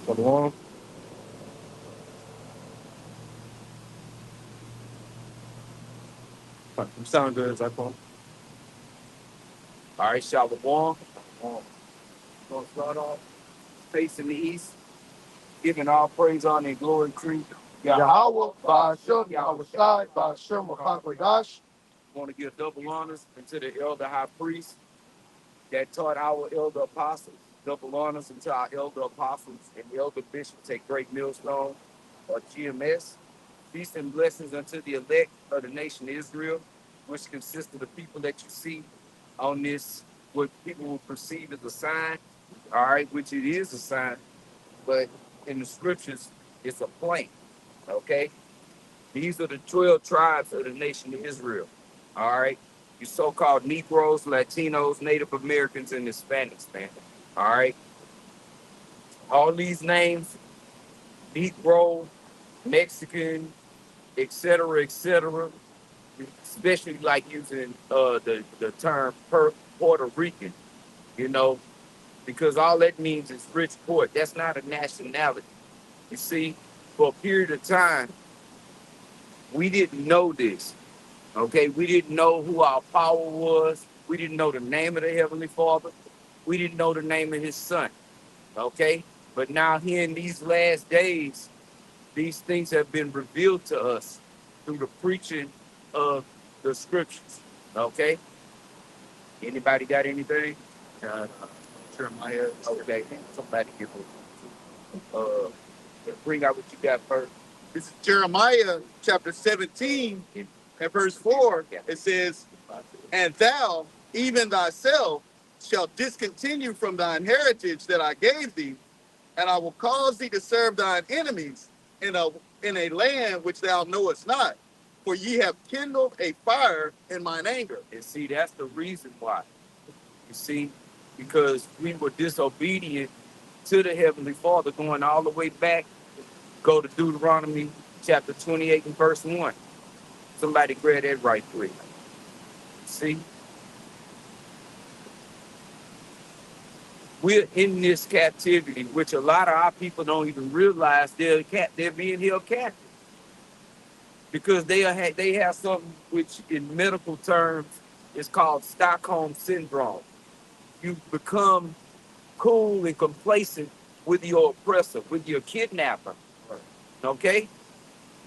Shalom. You sound good, Zaquan. All right, Shalom. Gonna start off facing the east, giving all praise, honor, and glory to Yahweh, Ba'ashem, Yahweh Shai, Ba'ashem, Wachakodash. Want to give double honors to the elder high priest that taught our elder apostles. Double honors unto our elder apostles and elder bishops at Great Millstone or GMS. Peace and blessings unto the elect of the nation of Israel, which consists of the people that you see on this, what people will perceive as a sign, all right, which it is a sign, but in the scriptures, it's a plan, okay? These are the 12 tribes of the nation of Israel, all right? You so-called Negroes, Latinos, Native Americans, and Hispanics, man, all right? All these names, Negro, Mexican, et cetera, especially like using the term Puerto Rican, you know, because all that means is rich port. That's not a nationality. You see, for a period of time, we didn't know this. Okay, we didn't know who our power was. We didn't know the name of the Heavenly Father. We didn't know the name of His Son. Okay, but now here in these last days, these things have been revealed to us through the preaching of the scriptures. Okay, anybody got anything? Jeremiah. Okay, somebody give bring out what you got first. This is Jeremiah chapter 17 and verse 4. It says, "And thou, even thyself, shalt discontinue from thine heritage that I gave thee, and I will cause thee to serve thine enemies in a land which thou knowest not. For ye have kindled a fire in mine anger." And see, that's the reason why. You see, because we were disobedient to the Heavenly Father, going all the way back. Go to Deuteronomy chapter 28 and verse 1. Somebody grab that right quick. See, we're in this captivity, which a lot of our people don't even realize they're being held captive because they have something which in medical terms is called Stockholm syndrome. You become cool and complacent with your oppressor, with your kidnapper. Okay?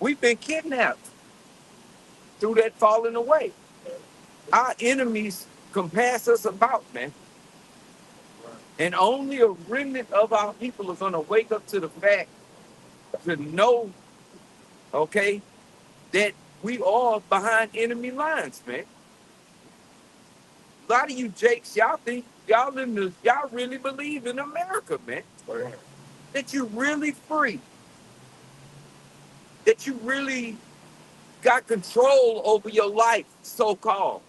We've been kidnapped through that falling away. Our enemies compass us about, man. And only a remnant of our people are going to wake up to the fact to know, okay, that we are behind enemy lines, man. A lot of you jakes, y'all think y'all really believe in America, man. That you really free. That you really got control over your life, so-called.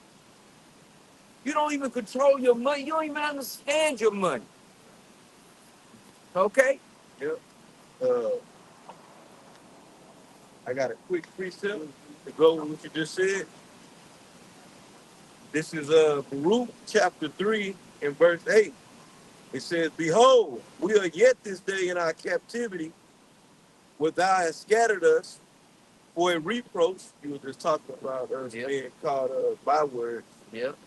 You don't even control your money. You don't even understand your money. Okay? Yeah. Uh, I got a quick precept to go with what you just said. This is Baruch chapter 3 and verse 8. It says, "Behold, we are yet this day in our captivity, where thou hast scattered us for a reproach." You were just talking about us being called bywords. Yep.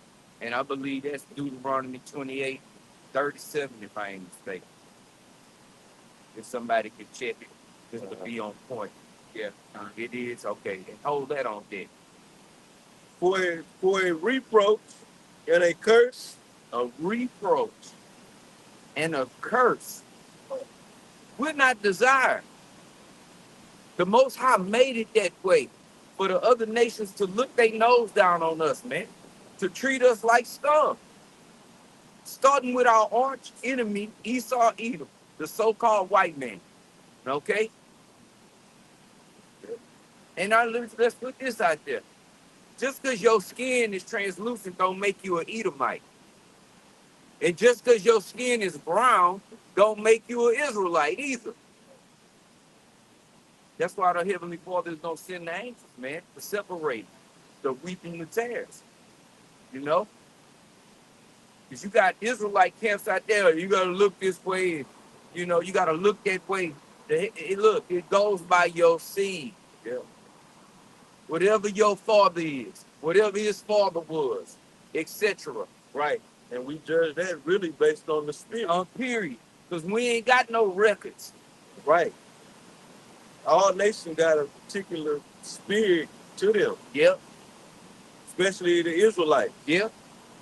And I believe that's Deuteronomy 28:37, if I ain't mistaken. If somebody can check it, just to be on point. Yeah, it is. Okay. And hold that on there. For a reproach and a curse. A reproach and a curse. We're not desired. The Most High made it that way for the other nations to look their nose down on us, man. To treat us like scum. Starting with our arch enemy, Esau Edom, the so-called white man. Okay? And now let's put this out there. Just because your skin is translucent don't make you an Edomite. And just because your skin is brown don't make you an Israelite either. That's why the Heavenly Father is going to send the angels, man, to separate the wheat and the tares. You know? Because you got Israelite camps out there, you got to look this way. You know, you got to look that way. Look, it goes by your seed. Yeah. Whatever your father is, whatever his father was, etc. Right. And we judge that really based on the spirit. Period. Because we ain't got no records. Right. All nations got a particular spirit to them. Yep. Especially the Israelites. Yep.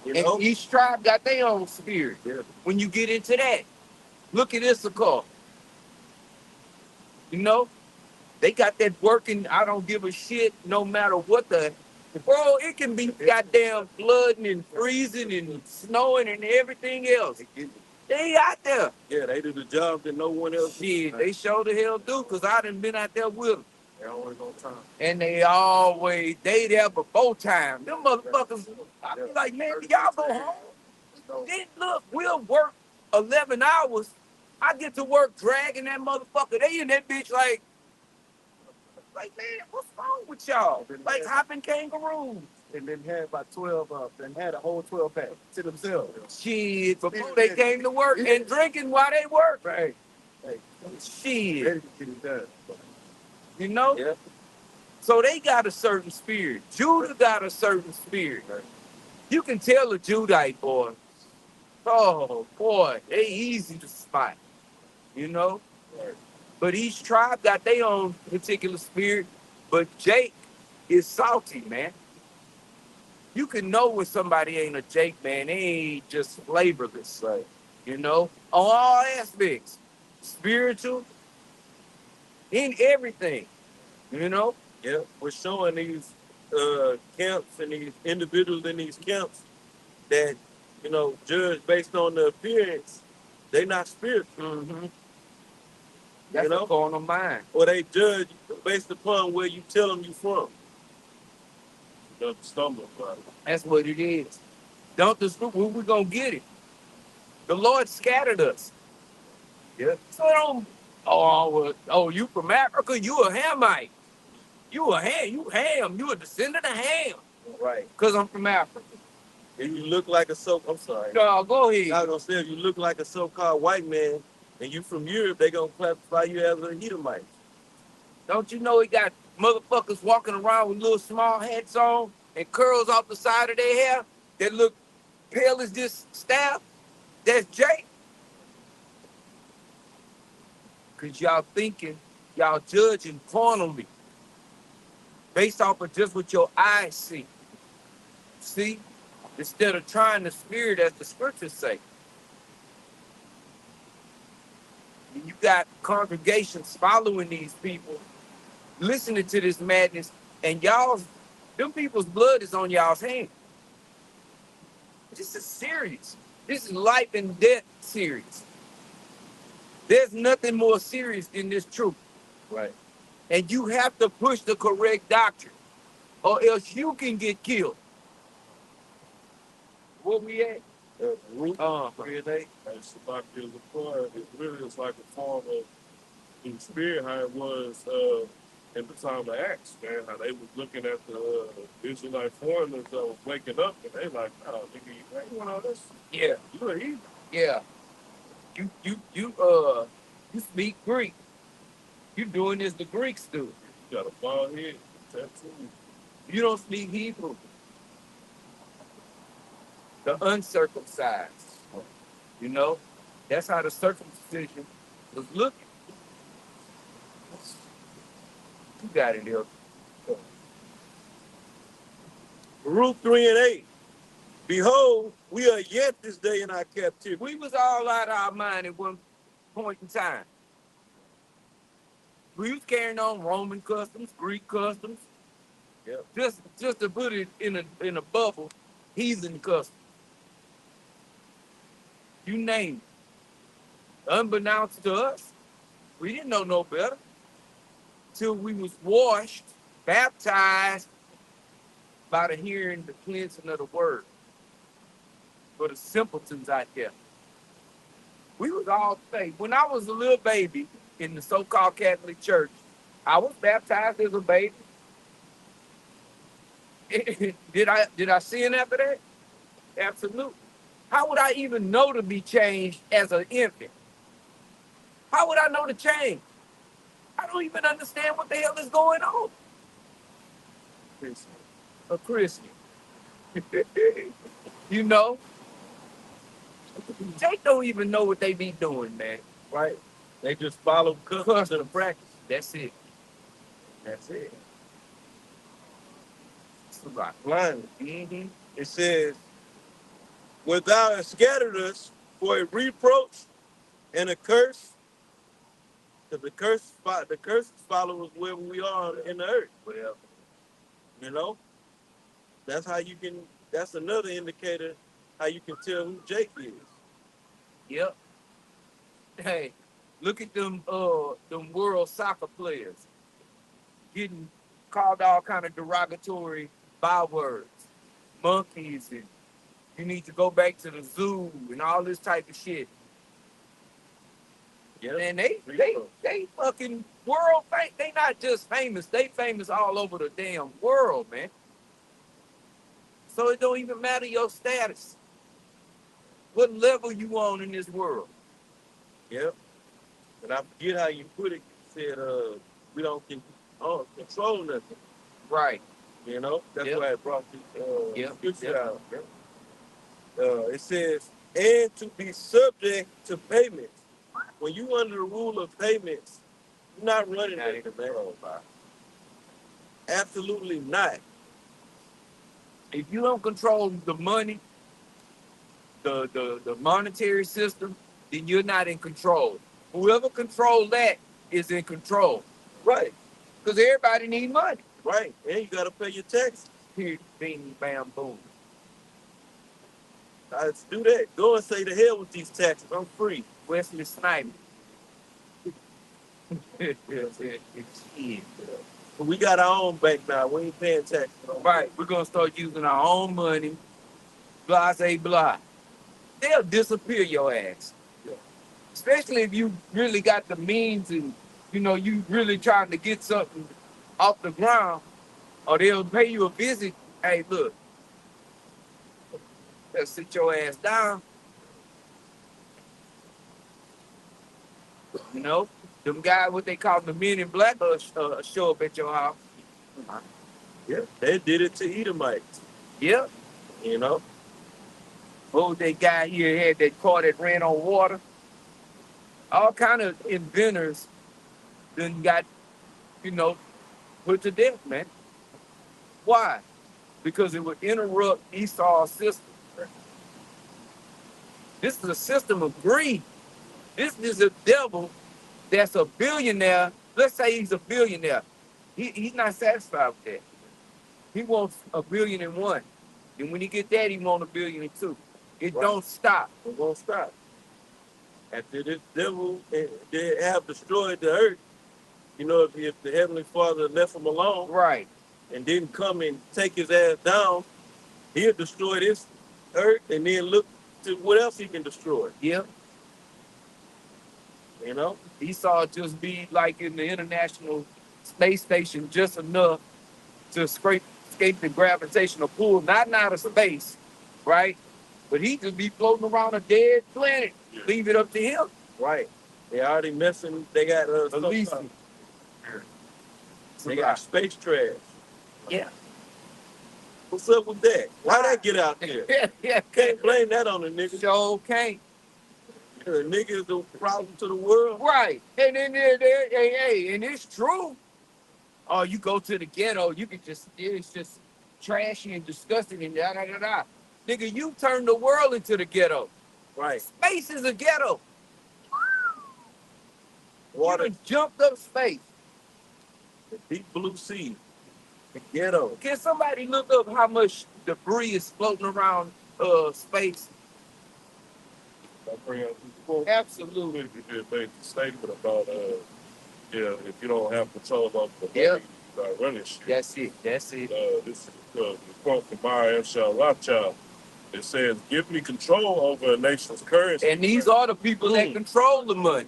You And know? each tribe got their own spirit. Yeah. When you get into that, look at Issachar. You know, they got that working, I don't give a shit no matter what the, bro, it can be goddamn flooding and freezing and snowing and everything else. They out there. Yeah, they do the job that no one else. Shit, they sure the hell do, because I done been out there with them. They always on time. And they there before time. Them motherfuckers, I be like, man, y'all go home. Then look, we'll work 11 hours. I get to work dragging that motherfucker. They in that bitch like, man, what's wrong with y'all? Like hopping kangaroos. And then had about 12 of them. Had a whole 12 pack to themselves. Shit, before they came to work and drinking while they work. Right. Hey, shit. Ready to get it done. You know? Yeah. So they got a certain spirit. Judah got a certain spirit. Right. You can tell a Judite, boy. Oh, boy, they easy to spot. You know? Right. But each tribe got their own particular spirit. But Jake is salty, man. You can know when somebody ain't a Jake, man. They ain't just flavorless. Right. You know? On all aspects. Spiritual. In everything. You know? Yeah. We're showing these camps and these individuals in these camps that, you know, judge based on the appearance, they not spiritual. Mm-hmm. That's a carnal mind. Or they judge based upon where you tell them you from. You don't stumble about it. That's what it is. Don't dispute. Where we gonna get it? The Lord scattered us. Yeah. So you from Africa? You a Hamite? You a Ham? You Ham? You a descendant of Ham? Right. Cause I'm from Africa. If you look like I'm sorry. No, go ahead. I was gonna say if you look like a so-called white man and you from Europe, they gonna classify you as a Edomite. Don't you know he got motherfuckers walking around with little small hats on and curls off the side of their hair that look pale as this staff? That's Jake. Cause y'all judging carnally based off of just what your eyes see. See? Instead of trying the spirit as the scriptures say. And you got congregations following these people, listening to this madness, and them people's blood is on y'all's hands. This is serious. This is life and death serious. There's nothing more serious than this truth. Right. And you have to push the correct doctrine, or else you can get killed. Where we at? Root 3 and 8. It's like it's like a form of in spirit how it was in the time of Acts, man. How they was looking at the Israelite foreigners that was waking up and they like, oh, nigga, you ain't one of this. Yeah. You a heathen. Yeah. You speak Greek. You doing this the Greeks do. You got a bald head, tattoo. You don't speak Hebrew. The uncircumcised. You know? That's how the circumcision was looking. You got it, here. Ruth 3 and 8. Behold, we are yet this day in our captivity. We was all out of our mind at one point in time. We was carrying on Roman customs, Greek customs. Yep. Just to put it in a bubble, heathen customs. You name it. Unbeknownst to us, we didn't know no better. Till we was washed, baptized by the hearing, the cleansing of the word. For the simpletons out there. We was all saved. When I was a little baby in the so-called Catholic Church, I was baptized as a baby. Did I sin after that? Absolutely. How would I even know to be changed as an infant? How would I know to change? I don't even understand what the hell is going on. A Christian. You know, they don't even know what they be doing, man. Right. They just follow customs and practice. That's it. That's it. It's about Blindly. mm-hmm. It says, "When thou hast scattered us for a reproach and a curse," because the curse follows where we are in the earth. Well, You know, that's how you can. That's another indicator how you can tell who Jake is. yep. Hey, look at them world soccer players getting called all kind of derogatory bywords. Monkeys, and you need to go back to the zoo and all this type of shit. Yeah, And they fucking world famous. They not just famous, they famous all over the damn world, man. So it don't even matter your status. What level you on in this world. Yep. And I forget how you put it. You said, we don't control nothing. Right. You know, that's Yep. why I brought this scripture Yep. out. It says, "And to be subject to payments." When you under the rule of payments, you're not running anything, man. Absolutely not. If you don't control the money, the monetary system, then you're not in control. Whoever controls that is in control. Right. Because everybody need money. Right. And you got to pay your taxes. Here, bing, bam, boom. Let's do that. Go and say the hell with these taxes. I'm free. Wesley Snipes. But we got our own bank now. We ain't paying taxes. Right. We're going to start using our own money. Blah, say blah. They'll disappear your ass. Yeah. Especially if you really got the means and, you really trying to get something off the ground, or they'll pay you a visit. Hey, look, they'll sit your ass down. Them guys, what they call the men in black, show up at your house. Yeah, they did it to Edomites. Yeah. You know? Oh, that guy here had that car that ran on water. All kind of inventors then got, put to death, man. Why? Because it would interrupt Esau's system. This is a system of greed. This is a devil that's a billionaire. Let's say he's a billionaire. He's not satisfied with that. He wants $1,000,000,001. And when he get that, he wants $1,000,000,002. It Right. don't stop. It won't stop. After this devil, they have destroyed the earth. If the Heavenly Father left him alone, Right. and didn't come and take his ass down, he'll destroy this earth and then look to what else he can destroy. Yep. You know? Esau just be like in the International Space Station just enough to escape the gravitational pull, not out of space, right? But he just be floating around a dead planet. Leave it up to him. Right. They already messing. They got they got space trash. Yeah. What's up with that? Why that get out there? Yeah. Can't blame that on the nigga. Sure can't. The nigga is the problem to the world. Right. And then hey, and it's true. Oh, you go to the ghetto, you can it's just trashy and disgusting and da da da da. Nigga, you turn the world into the ghetto. Right. Space is a ghetto. Water. You done jumped up space. The deep blue sea. The ghetto. Can somebody look up how much debris is floating around space? Absolutely. You did make the statement about if you don't have control of the money, Yeah. you start running shit. That's it. That's it. This is the quote from Maya Rothschild. It says, "Give me control over a nation's currency." And these are the people that control the money.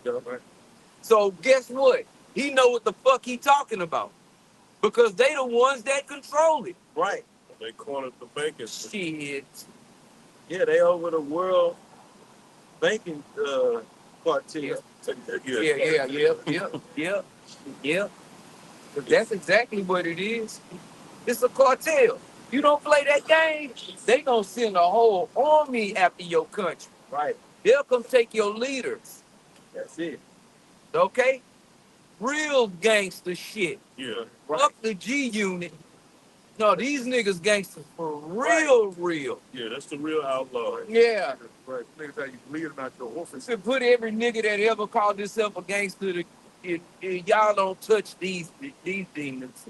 So guess what? He know what the fuck he talking about. Because they the ones that control it. Right. They cornered the banking system. Shit. Yeah, they over the world banking cartel. Yeah. 'Cause that's exactly what it is. It's a cartel. You don't play that game, they gonna send a whole army after your country. Right. They'll come take your leaders. That's it. Okay? Real gangster shit. Yeah. Right. Fuck the G unit. No, these niggas gangsters for real, real. Yeah, that's the real outlaw. Yeah. Right. Niggas how you bleed them out your orphans. To put every nigga that ever called himself a gangster, y'all don't touch these demons.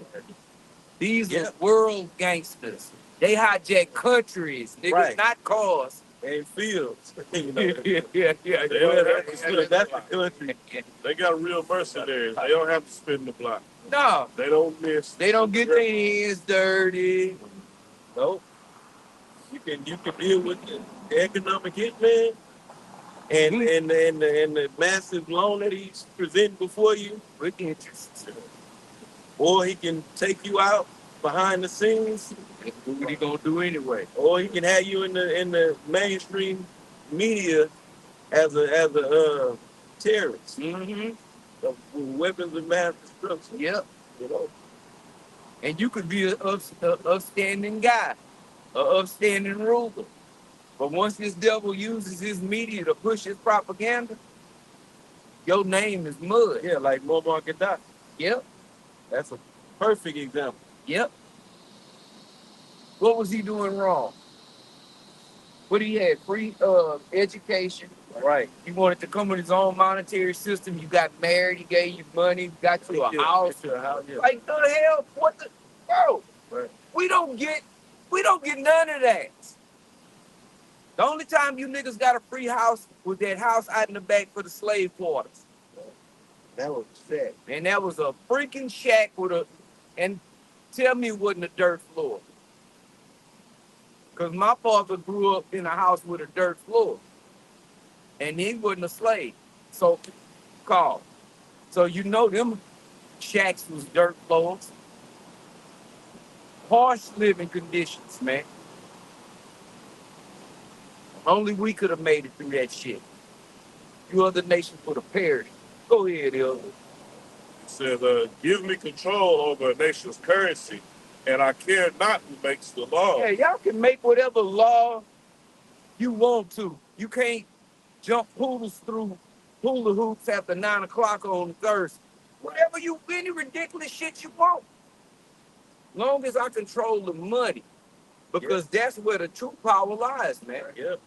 These are world gangsters. They hijack countries, niggas, Right. not cars. And fields. You know, Yeah. that's the country. They got real mercenaries. They don't have to spin the block. No, They don't miss. they don't get their hands dirty. Nope. You can deal with the economic hitman and the massive loan that he's presenting before you With interest. or he can take you out behind the scenes, What he gonna do anyway? or he can have you in the mainstream media as a terrorist Mm-hmm. with weapons of mass destruction. Yep. You know, And you could be an upstanding guy, an upstanding ruler. But once this devil uses his media to push his propaganda, your name is mud. yeah, like Muammar Gaddafi. Yep. That's a perfect example. Yep. What was he doing wrong? What he had? Free education. Right. He wanted to come with his own monetary system. You got married, he gave you money, got you a house. Yeah. Like the hell? What the bro? Right. We don't get none of that. The only time you niggas got a free house was that house out in the back for the slave quarters. That was sad. And that was a freaking shack and tell me it wasn't a dirt floor. Because my father grew up in a house with a dirt floor. And he wasn't a slave. So called. So you know them shacks was dirt floors. Harsh living conditions, man. Only we could have made it through that shit. You other nations would have perished. Go ahead, Elder. It says, give me control over a nation's currency, and I care not who makes the law. Yeah, y'all can make whatever law you want to. You can't jump poodles through hula hoops after 9 o'clock on Thursday. Whatever any ridiculous shit you want. Long as I control the money. Because that's where the true power lies, man. Yep.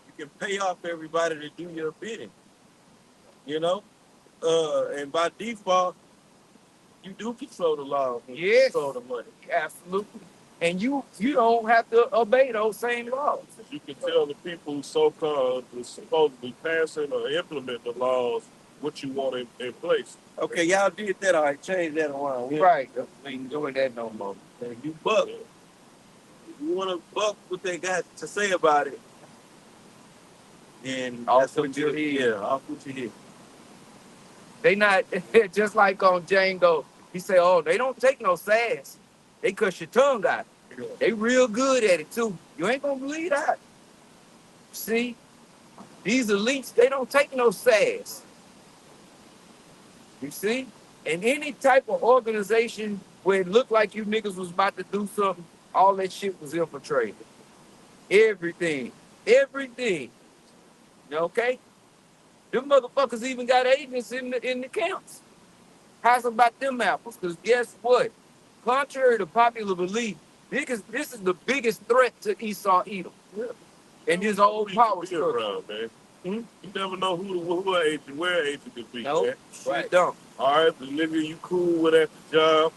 You can pay off everybody to do your bidding. You know? And by default, you do control the law. Yes. Control the money. Absolutely. And you don't have to obey those same laws. You can tell the people who so-called is supposedly passing or implement the laws what you want in place. Okay, y'all did that. All right, change that around. Yeah. Right. We ain't doing that no more. And you buck. If you want to buck what they got to say about it, then Off with your head. Yeah, off with your head. They not just like on Django. He say, "Oh, they don't take no sass. They cuss your tongue out. They real good at it too. You ain't gonna believe that. See, these elites, they don't take no sass. You see, and any type of organization where it looked like you niggas was about to do something, all that shit was infiltrated. Everything. Okay." Them motherfuckers even got agents in the camps. How's about them apples? Because guess what? Contrary to popular belief, niggas, this is the biggest threat to Esau Edom. And his old power structure. Around, man. You never know who agent, where agent could be. Nope. Man. Right. Don't. All right, Olivia, you cool with that job?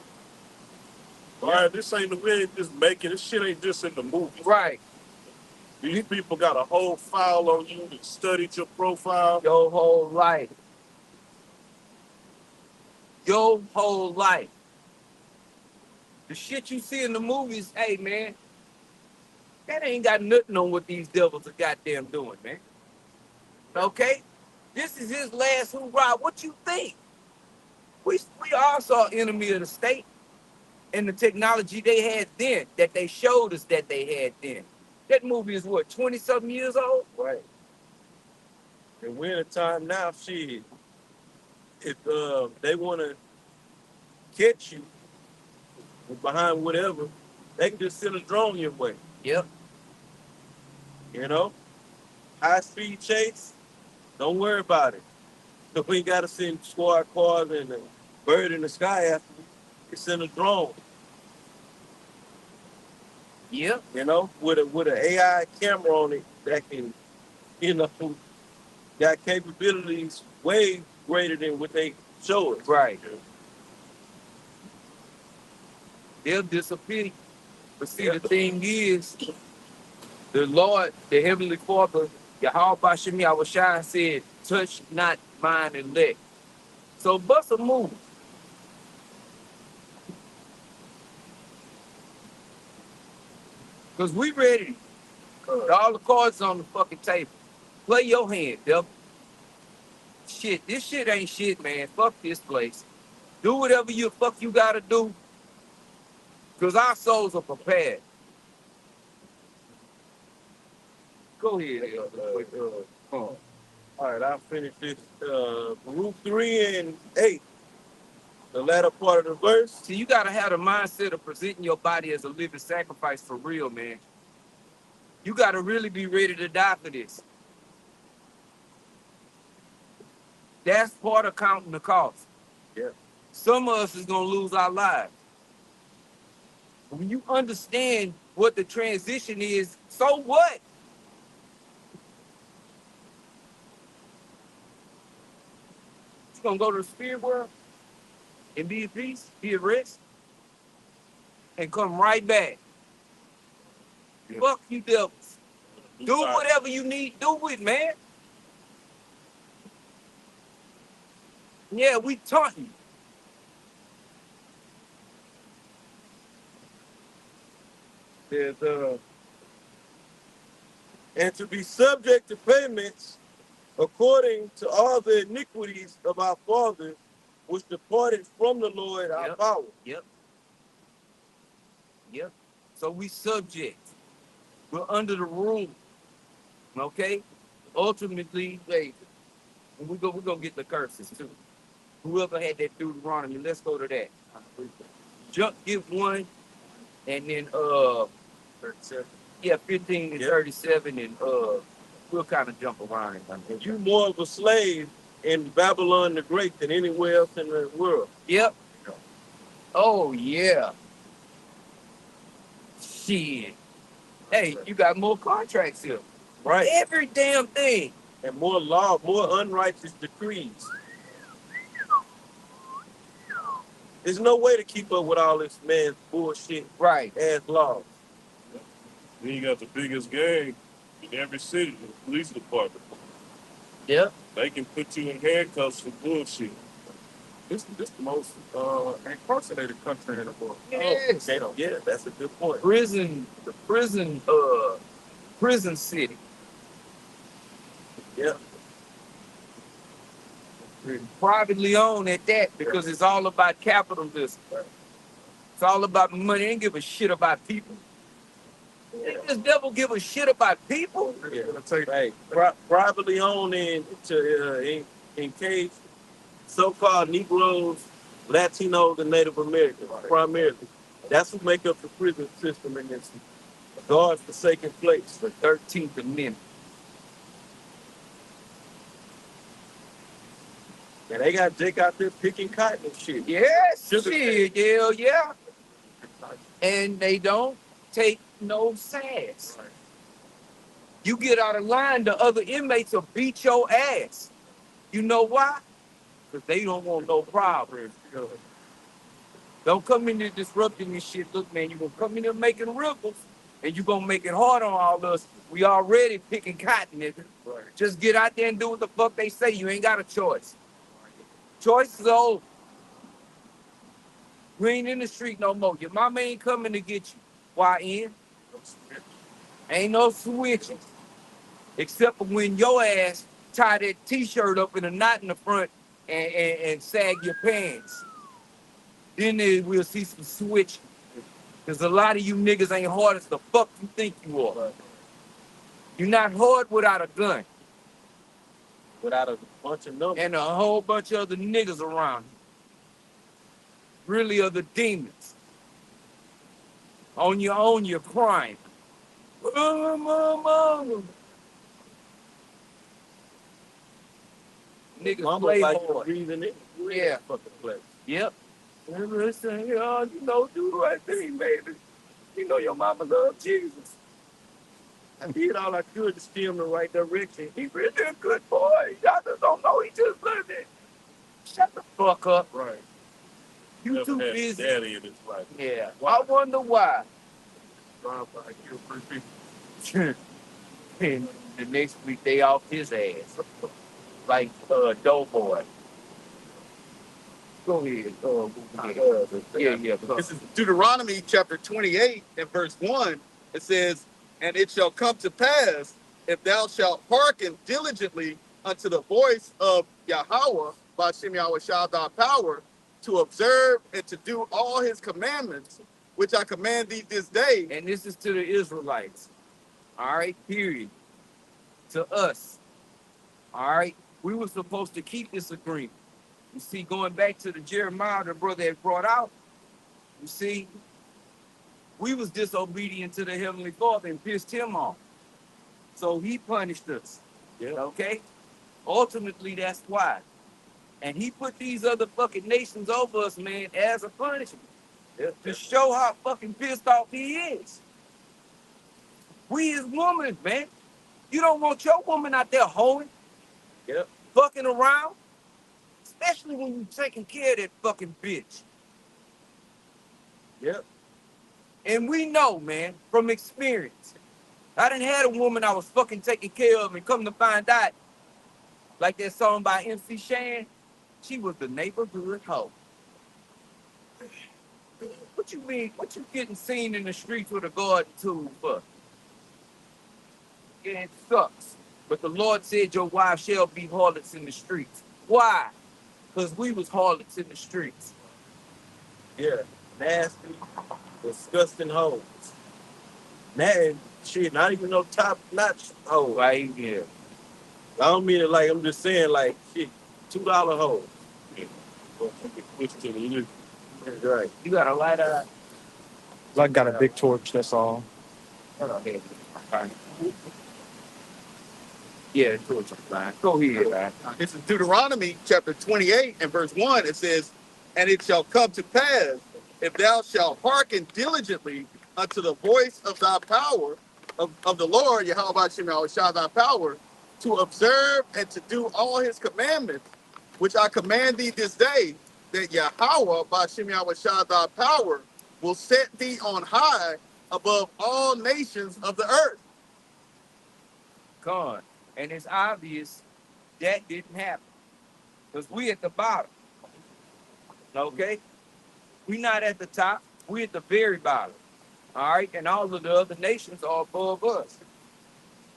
All right, this ain't the way just making this shit ain't just in the movies. Right. These people got a whole file on you that studied your profile. Your whole life. Your whole life. The shit you see in the movies, hey man, that ain't got nothing on what these devils are goddamn doing, man. Okay? This is his last hoorah. What you think? We all saw Enemy of the State and the technology they had then that they showed us that they had then. That movie is what, 20-something years old? Right. And we're in a time now, shit. If they want to catch you behind whatever, they can just send a drone your way. Yep. You know, high speed chase. Don't worry about it. So we ain't got to send squad cars and a bird in the sky after you. You send a drone. Yep. You know, with an AI camera on it that can, you know, got capabilities way greater than what they show us. Right. They'll disappear. But see, the thing is, the Lord, the Heavenly Father, Yahweh Bashim Yahushua said, touch not mine elect. So bust a move. Because we ready. All the cards on the fucking table. Play your hand, devil. Shit, this shit ain't shit, man. Fuck this place. Do whatever you fuck you gotta do. Because our souls are prepared. Go ahead, All right, I'll finish this. Baruch 3 and 8, the latter part of the verse. See, you gotta have the mindset of presenting your body as a living sacrifice for real, man. You gotta really be ready to die for this. That's part of counting the cost. Yeah. Some of us is gonna lose our lives. When you understand what the transition is, so what? You gonna go to the spirit world and be at peace, be at rest, and come right back. Yeah. Fuck you devils. Do whatever you need, do it, man. Yeah, we taught you. There's, and to be subject to payments according to all the iniquities of our fathers, which departed from the Lord our power. Yep. Yep. So we subject. We're under the rule. Okay? Ultimately, wait, we're gonna get the curses too. Whoever had that Deuteronomy, let's go to that. Jump, give one, and then 37. yeah, 15 and 37, and we'll kind of jump around it. And you more of a slave in Babylon the Great than anywhere else in the world. Yep. Oh yeah. Shit. Hey, you got more contracts here. Right. Every damn thing. And more law, more unrighteous decrees. There's no way to keep up with all this man's bullshit Right. ass laws. Then you got the biggest gang in every city, the police department. Yep. They can put you in handcuffs for bullshit. This the most incarcerated country in the world. Yes. Oh, yeah, that's a good point. Prison city. Yeah. Privately owned at that, because it's all about capitalism. It's all about money. They ain't give a shit about people. This devil give a shit about people. Yeah. Hey, privately owned in cage so-called Negroes, Latinos, and Native Americans, primarily. That's who make up the prison system in this God-forsaken place. The 13th Amendment. And they got Jake out there picking cotton and shit. Yes, shit, yeah. And they don't take no sass. You get out of line, the other inmates will beat your ass. You know why? Because they don't want no problems. Don't come in there disrupting this shit. Look, man, you're going to come in there making ripples, and you're going to make it hard on all of us. We already picking cotton, nigga. Just get out there and do what the fuck they say. You ain't got a choice. Choice is over. You ain't in the street no more. Your mama ain't coming to get you. Why, in? Ain't no switches. Except for when your ass tie that t-shirt up in a knot in the front and sag your pants. Then we'll see some switching. Because a lot of you niggas ain't hard as the fuck you think you are. You're not hard without a gun. without a bunch of numbers. And a whole bunch of other niggas around you. Really other demons. On your own, you're crying. Mama. Niggas Mama play like hard. breathing it. Yeah. Fucking place. Yep. And listen, you know, do the right thing, baby. You know your mama loves Jesus. I did all I could to steer him in the right direction. He really a good boy. Y'all just don't know he just lived it. Shut the fuck up. Right. You Never too had busy. daddy in his life. Yeah. I wonder why. Drive by, kill 3 people. And the next week they off his ass. Like Doughboy. Go ahead. Yeah. This is Deuteronomy chapter 28 and verse 1. It says, and it shall come to pass, if thou shalt hearken diligently unto the voice of Yahweh, by Shem Yahweh shall thy power, to observe and to do all his commandments, which I command thee this day. And this is to the Israelites. All right, period. To us. All right. We were supposed to keep this agreement. You see, going back to the Jeremiah the brother had brought out, you see, we was disobedient to the Heavenly Father and pissed him off. So he punished us. Yeah. Okay? Ultimately, that's why. And he put these other fucking nations over us, man, as a punishment. Yeah. To show how fucking pissed off he is. We as women, man. You don't want your woman out there hoeing, Yep. fucking around. Especially when you taking care of that fucking bitch. Yep. And we know, man, from experience. I done had a woman I was fucking taking care of and come to find out, like that song by MC Shan, she was the neighborhood hoe. What you mean? What you getting seen in the streets with a garden tool for? Yeah, it sucks. But the Lord said your wife shall be harlots in the streets. Why? Because we was harlots in the streets. Yeah. Nasty, disgusting hoes. That shit, not even no top notch hoes. Right? Yeah. I don't mean it like, I'm just saying like shit, $2 hoes. Yeah. Well, switch to the left. That's right. You got a lighter? I got a big torch, that's all. Yeah, torch is fine. Go ahead, man. This is Deuteronomy chapter 28 and verse 1. It says, and it shall come to pass, if thou shalt hearken diligently unto the voice of thy power, of the Lord, Yahweh Shem Yahweh shall thy power, to observe and to do all his commandments, which I command thee this day, that Yahweh by Shem Yahweh shall thy power will set thee on high above all nations of the earth. Gone. And it's obvious that didn't happen. Because we at the bottom. Okay? We not at the top. We at the very bottom. All right? And all of the other nations are above us.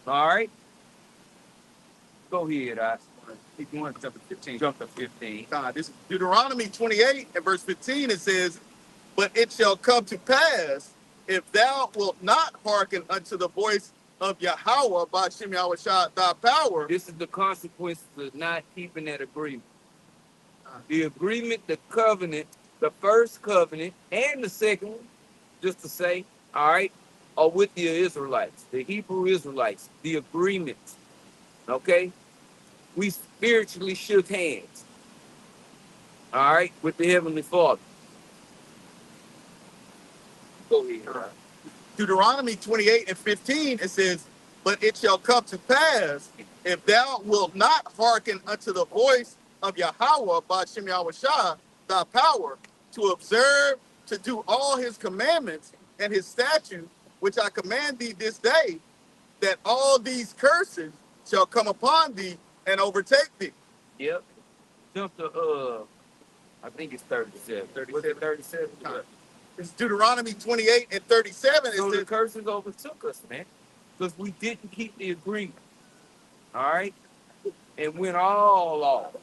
All right? Go ahead, I keep going to 15. Jump to 15. This is Deuteronomy 28 and verse 15. It says, but it shall come to pass, if thou wilt not hearken unto the voice of Yahweh by Shem Yahweh Shah thy power. This is the consequences of not keeping that agreement. The agreement, the covenant, the first covenant, and the second one, just to say, all right, are with the Israelites, the Hebrew Israelites, the agreement. Okay? We spiritually shook hands. All right, with the Heavenly Father. Go ahead. Deuteronomy 28 and 15, it says, but it shall come to pass, if thou wilt not hearken unto the voice of Yahweh by Shem Yahweh Shah, thy power, to observe, to do all his commandments and his statutes, which I command thee this day, that all these curses shall come upon thee and overtake thee. Yep. Jump to, I think it's 37. 37. It's Deuteronomy 28 and 37. So It the says, curses overtook us, man. Because we didn't keep the agreement. All right? And went all off.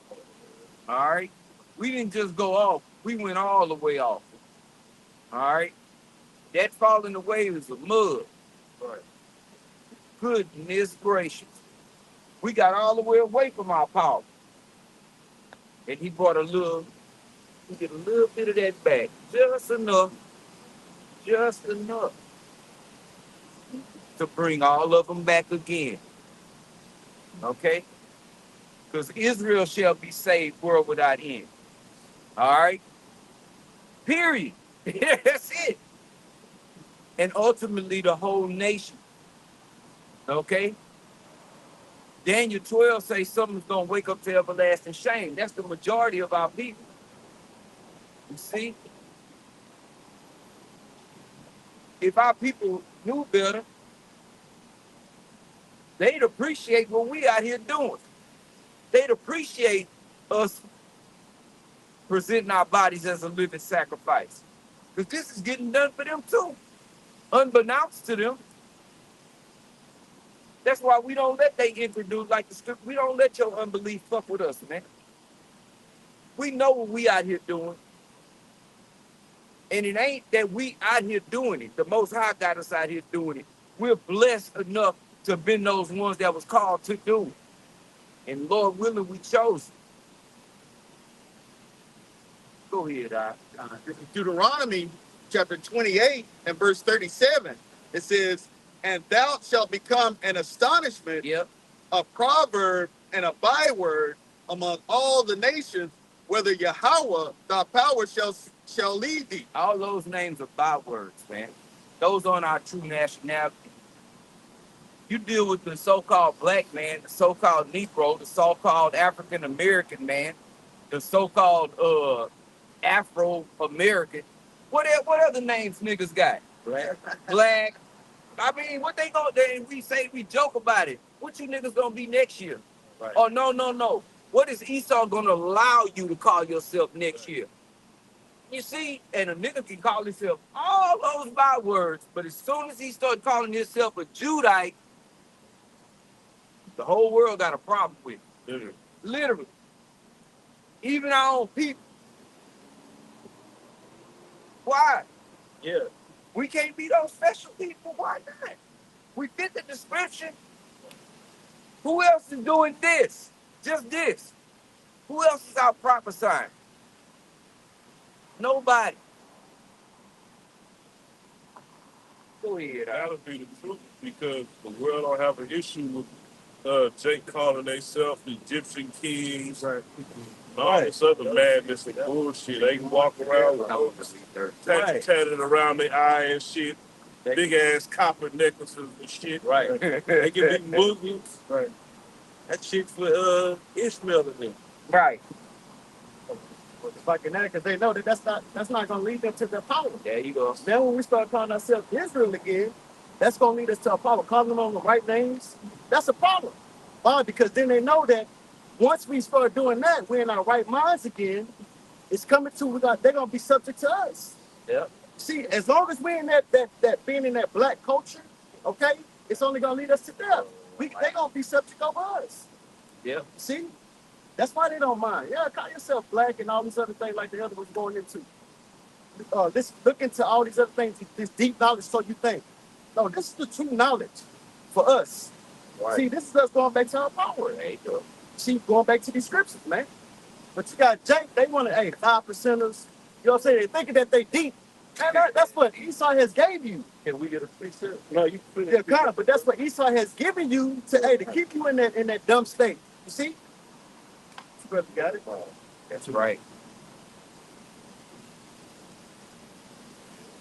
All right? We didn't just go off. We went all the way off. All right? That falling away was a mud. Right. Goodness gracious. We got all the way away from our power. And he brought we get a little bit of that back. Just enough to bring all of them back again. Okay? Because Israel shall be saved, world without end. All right? Period. That's it. And ultimately the whole nation. Okay? Daniel 12 says something's going to wake up to everlasting shame. That's the majority of our people. You see? If our people knew better, they'd appreciate what we out here doing. They'd appreciate us presenting our bodies as a living sacrifice. Because this is getting done for them too. Unbeknownst to them. That's why we don't let they introduce like the script. We don't let your unbelief fuck with us, man. We know what we out here doing. And it ain't that we out here doing it. The Most High got us out here doing it. We're blessed enough to have been those ones that was called to do it. And Lord willing, we chose it. Go ahead, This is Deuteronomy chapter 28 and verse 37. It says, and thou shalt become an astonishment, Yep. a proverb, and a byword among all the nations, whether Yahweh, thy power, shall lead thee. All those names are bywords, man. Those aren't our true nationality. You deal with the so-called black man, the so-called Negro, the so-called African American man, the so-called Afro-American. What other names niggas got? Black. I mean, what they gonna do? We joke about it. What you niggas gonna be next year? Right. Oh, no. What is Esau gonna allow you to call yourself next year? You see, and a nigga can call himself all those bywords, but as soon as he started calling himself a Judite, the whole world got a problem with it. Literally. Even our own people. Why? Yeah. We can't be those special people. Why not? We fit the description. Who else is doing this? Just this. Who else is out prophesying? Nobody. Go ahead. That'll be the truth because the world don't have an issue with Jake calling themselves Egyptian kings and all this other madness and bullshit. They can walk around with tatted around their eye and shit, big ass copper necklaces and shit. Right. They can be Muslims. Right. That shit for Ishmael and them. Right. It's like that because they know that that's not going to lead them to their power. There you go. Then when we start calling ourselves Israel again, that's going to lead us to a power. Calling them on the right names, that's a problem. Why? Because then they know that once we start doing that, we're in our right minds again. It's coming to they're going to be subject to us. Yep. See, as long as we're in that being in that black culture, okay, it's only going to lead us to death. They're going to be subject over us. Yep. See? That's why they don't mind. Yeah, call yourself black and all these other things like the other was going into. Let's look into all these other things, this deep knowledge so you think. No, this is the true knowledge for us. Right. See, this is us going back to our power. There you go. See, going back to these scriptures, man. But you got Jake, they want to, 5%ers. You know what I'm saying? They're thinking that they deep. And that's what Esau has gave you. Can we get a picture? No, you can Yeah, kind of, but that's what Esau has given you to keep you in that dumb state. You see? You got it? That's right.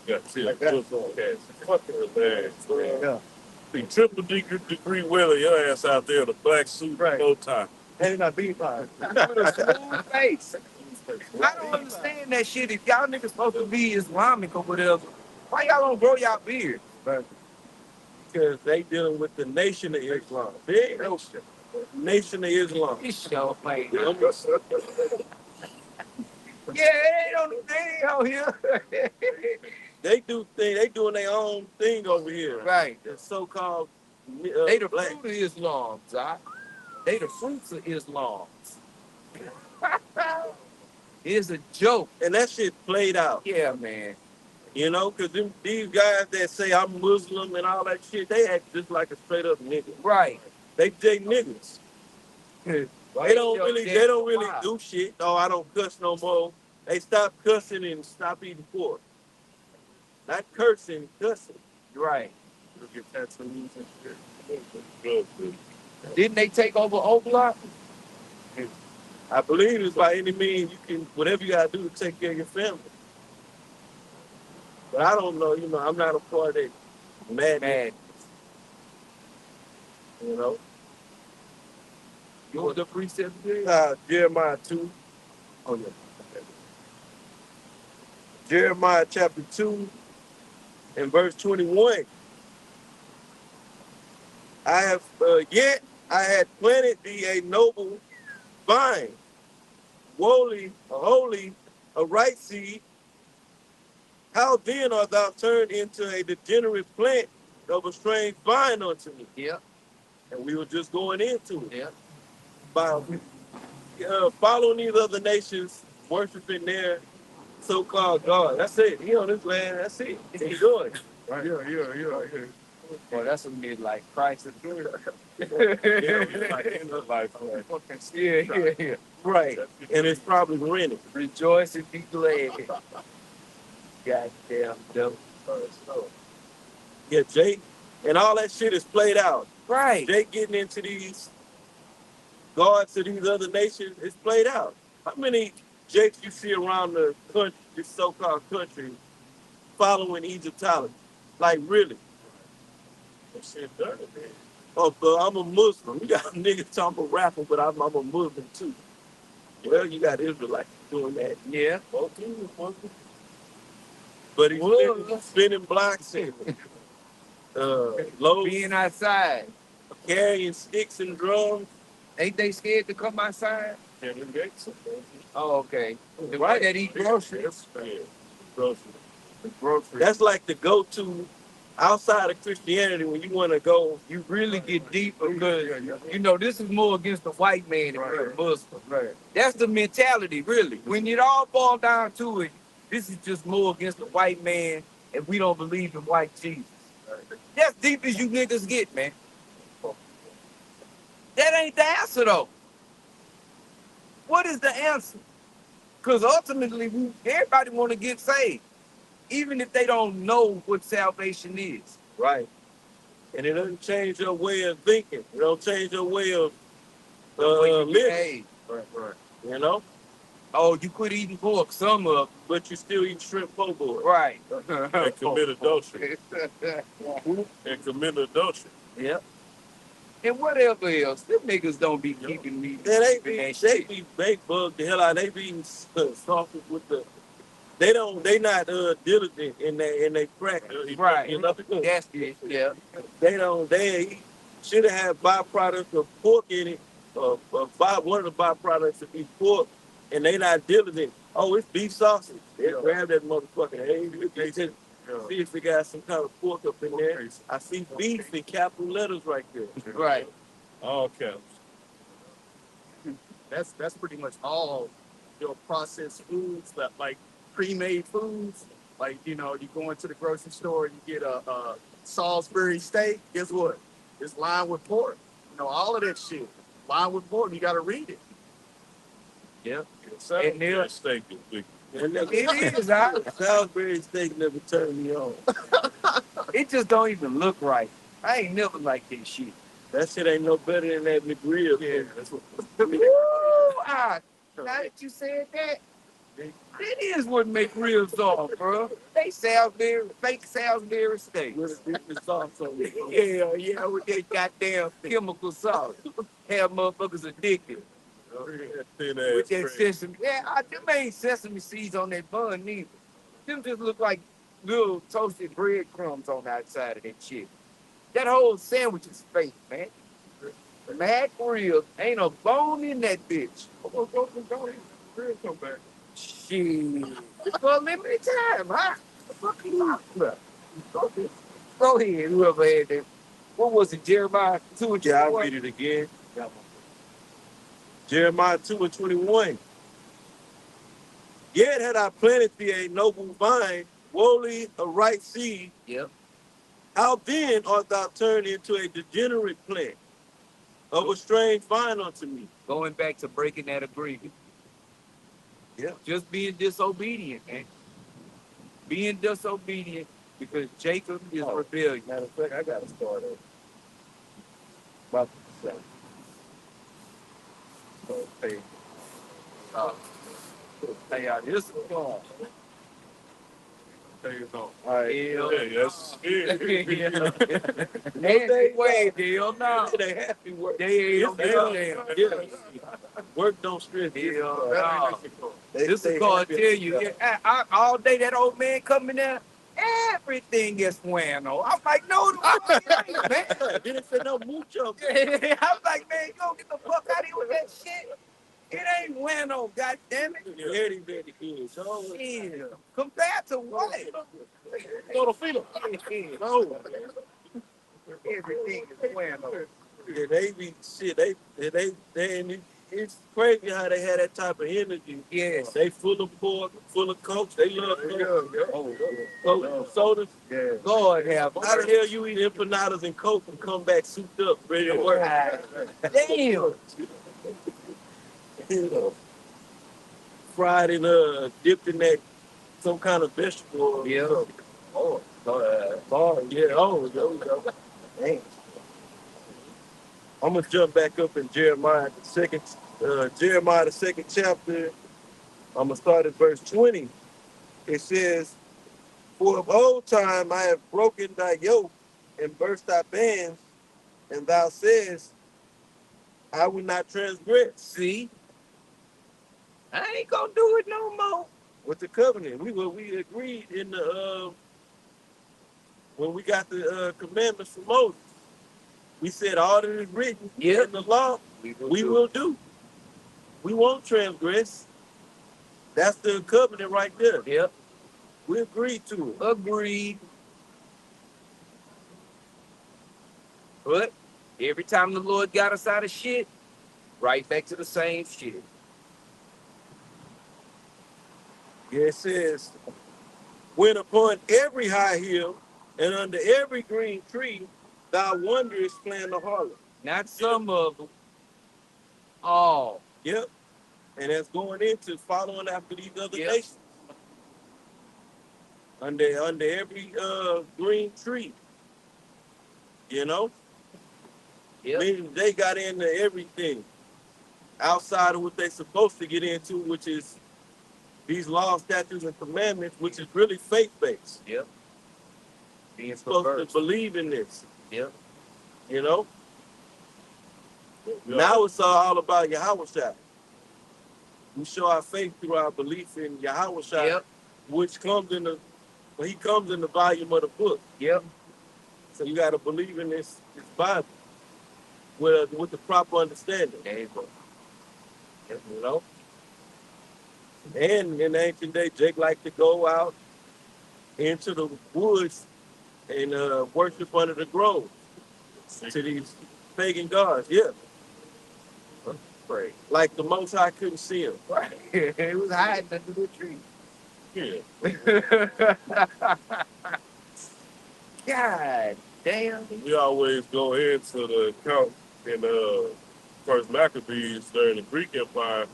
got to like that. Fucking man. Yeah. The triple degree weather your ass out there in a black suit, Right. no tie. And not being fine. With a smooth face. I don't understand that shit. If y'all niggas supposed to be Islamic or whatever, why y'all don't grow y'all beard? Right. Because they dealing with the nation of Islam. Big nation of Islam. This show playing. You know? Yeah, they ain't out here. They doing their own thing over here. Right. The so-called They the black. fruit of Islam, Doc. They the fruits of Islam. It's a joke. And that shit played out. Yeah, man. You know, because these guys that say I'm Muslim and all that shit, they act just like a straight up nigga. Right. They niggas. They don't really do shit. No, I don't cuss no more. They stop cussing and stop eating pork. Not cursing, cussing. Right. Look at tattoos and shit. Didn't they take over Oakland? I believe it's by any means you can, whatever you gotta do to take care of your family. But I don't know, I'm not a part of that madness, you know. You was the precept there? Jeremiah 2. Oh, yeah. Jeremiah chapter 2 and verse 21. I have yet I had planted thee a noble vine, holy, a right seed. How then art thou turned into a degenerate plant of a strange vine unto me? Yeah. And we were just going into it. Yeah. By following these other nations, worshiping their so-called God. That's it. He on this land. That's it. Enjoy it. Right. Yeah. Well, that's a mid like Christ is doing. Yeah. Right. And it's probably rented. Rejoice and be glad. Goddamn devil. Yeah, Jake. And all that shit is played out. Right. Jake getting into these gods to these other nations is played out. How many Jakes you see around the country, this so-called country, following Egyptology? Like, really? That shit dirty, man. Oh, but I'm a Muslim. You got niggas talking about rapping, but I'm a Muslim too. Well, you got Israelites doing that. Yeah. Okay. But he's spinning blocks and loads, Being outside. carrying sticks and drums. Ain't they scared to come outside? Yeah, them Jakes. Oh, okay. The Right. one that eat groceries. Yeah, groceries. That's like the go-to outside of Christianity when you want to go. You really get deep because, this is more against the white man than the Muslim. Right. That's the mentality, really. When it all boils down to it, this is just more against the white man and we don't believe in white Jesus. That's deep as you niggas get, man. That ain't the answer, though. What is the answer? Because ultimately, everybody want to get saved, even if they don't know what salvation is. Right. And it doesn't change your way of thinking. It don't change your way of living. Right. You know? Oh, you quit eating pork, some of, but you still eat shrimp po' boy. Right. And commit adultery. Yep. And whatever else, them niggas don't be keeping me. Yeah, they be bug the hell out. They be sausage with the. They not diligent in their practice. Right. You know? That's it. Yeah. They should have had byproducts of pork in it. One of the byproducts of beef pork, and they not diligent. Oh, it's beef sausage. They grab that motherfucking egg. They just see if they got some kind of pork up in there. I see beef in capital letters right there. Right. All caps. That's pretty much all your processed foods, that like pre-made foods. Like, you go into the grocery store and you get a Salisbury steak. Guess what? It's lined with pork. All of that shit. Lined with pork. You got to read it. Yep. And their steak is big. It is. Salisbury steak never turned me on. It just don't even look right. I ain't never liked that shit. That shit ain't no better than that McGrill. Yeah, that's what. Now that you said that, it is what make ribs off, bro. They fake Salisbury steak. With a different sauce on it. Yeah, with that goddamn chemical sauce. Have motherfuckers addicted. With that sesame. Yeah, them ain't sesame seeds on that bun neither. Them just look like little toasted breadcrumbs on the outside of that shit. That whole sandwich is fake, man. Mad ribs, ain't a bone in that bitch. Come back. Shit. For a limited time, huh? The fuck you talking about? Go ahead, whoever had that. What was it, Jeremiah 2 and 21? Yeah, I'll read it again. Jeremiah 2 and 21. Yet had I planted thee a noble vine, wholly a right seed. Yep. How then art thou turned into a degenerate plant? of a strange vine unto me. Going back to breaking that agreement. Yeah. Just being disobedient, man. Being disobedient because Jacob is rebellious. Matter of fact, I got to start it. About to say. Hey, hey, this is fun. There you go. All right. Yeah, yes. No day way, hell no. They happy work. They ain't no Yeah. Work don't stress. Hell no. This is gonna tell you, all day that old man coming there, everything is bueno. I'm like, no, the fuck it ain't, man. Didn't say no mucho. I'm like, man, you don't get the fuck out of here with that shit. It ain't bueno, goddamn it. Very, very good. So, Shit. Compared to what? go to feed them. No. Everything is bueno. Yeah, they be shit. And it's crazy how they had that type of energy. Yes. They full of pork, full of coke. They love coke. Coke, sodas. Yeah. Lord have How the hell you eat empanadas and coke and come back souped up, ready to work? Damn. Fried and dipped in that some kind of vegetable. Yeah. Oh, yeah. Oh, there we go. Dang. I'm gonna jump back up in Jeremiah the second chapter. I'm gonna start at verse 20. It says, "For of old time I have broken thy yoke and burst thy bands, and thou sayest, I will not transgress." See? I ain't gonna do it no more. With the covenant, we agreed in the when we got the commandments from Moses. We said all that is written in the law, we will do. We won't transgress. That's the covenant right there. Yep. We agreed to it. Agreed. But every time the Lord got us out of shit, right back to the same shit. Yeah, it says, when upon every high hill and under every green tree, thou wondrest playing the harlot. Not some of them. All. Yep. And that's going into following after these other nations. Under every green tree. You know? Yep. Meaning they got into everything outside of what they're supposed to get into, which is these laws, statutes, and commandments, which is really faith-based. Yep. Being supposed to believe in this. Yep. You know? Now it's all about Yahushua. We show our faith through our belief in Yahushua, which comes in he comes in the volume of the book. Yep. So you got to believe in this Bible with the proper understanding. There you go. You know? And in the ancient day, Jake liked to go out into the woods and worship under the grove to these pagan gods. Yeah. Pray. Like the Most High couldn't see him. Right. It was hiding under the tree. Yeah. God damn. We always go into the account in First Maccabees during the Greek Empire.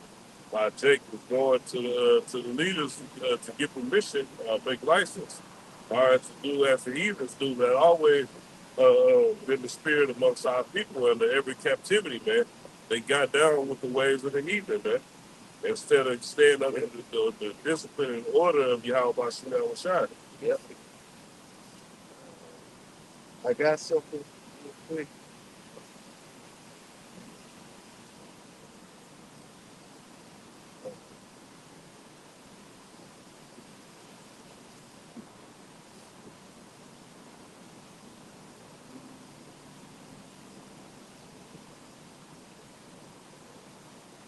Why Jake was going to the leaders to get permission, make license, to do as the heathens do. That always been the spirit amongst our people under every captivity, man. They got down with the ways of the heathen, man. Instead of staying under the discipline and order of Yahweh Shai. Yep. I got something real quick.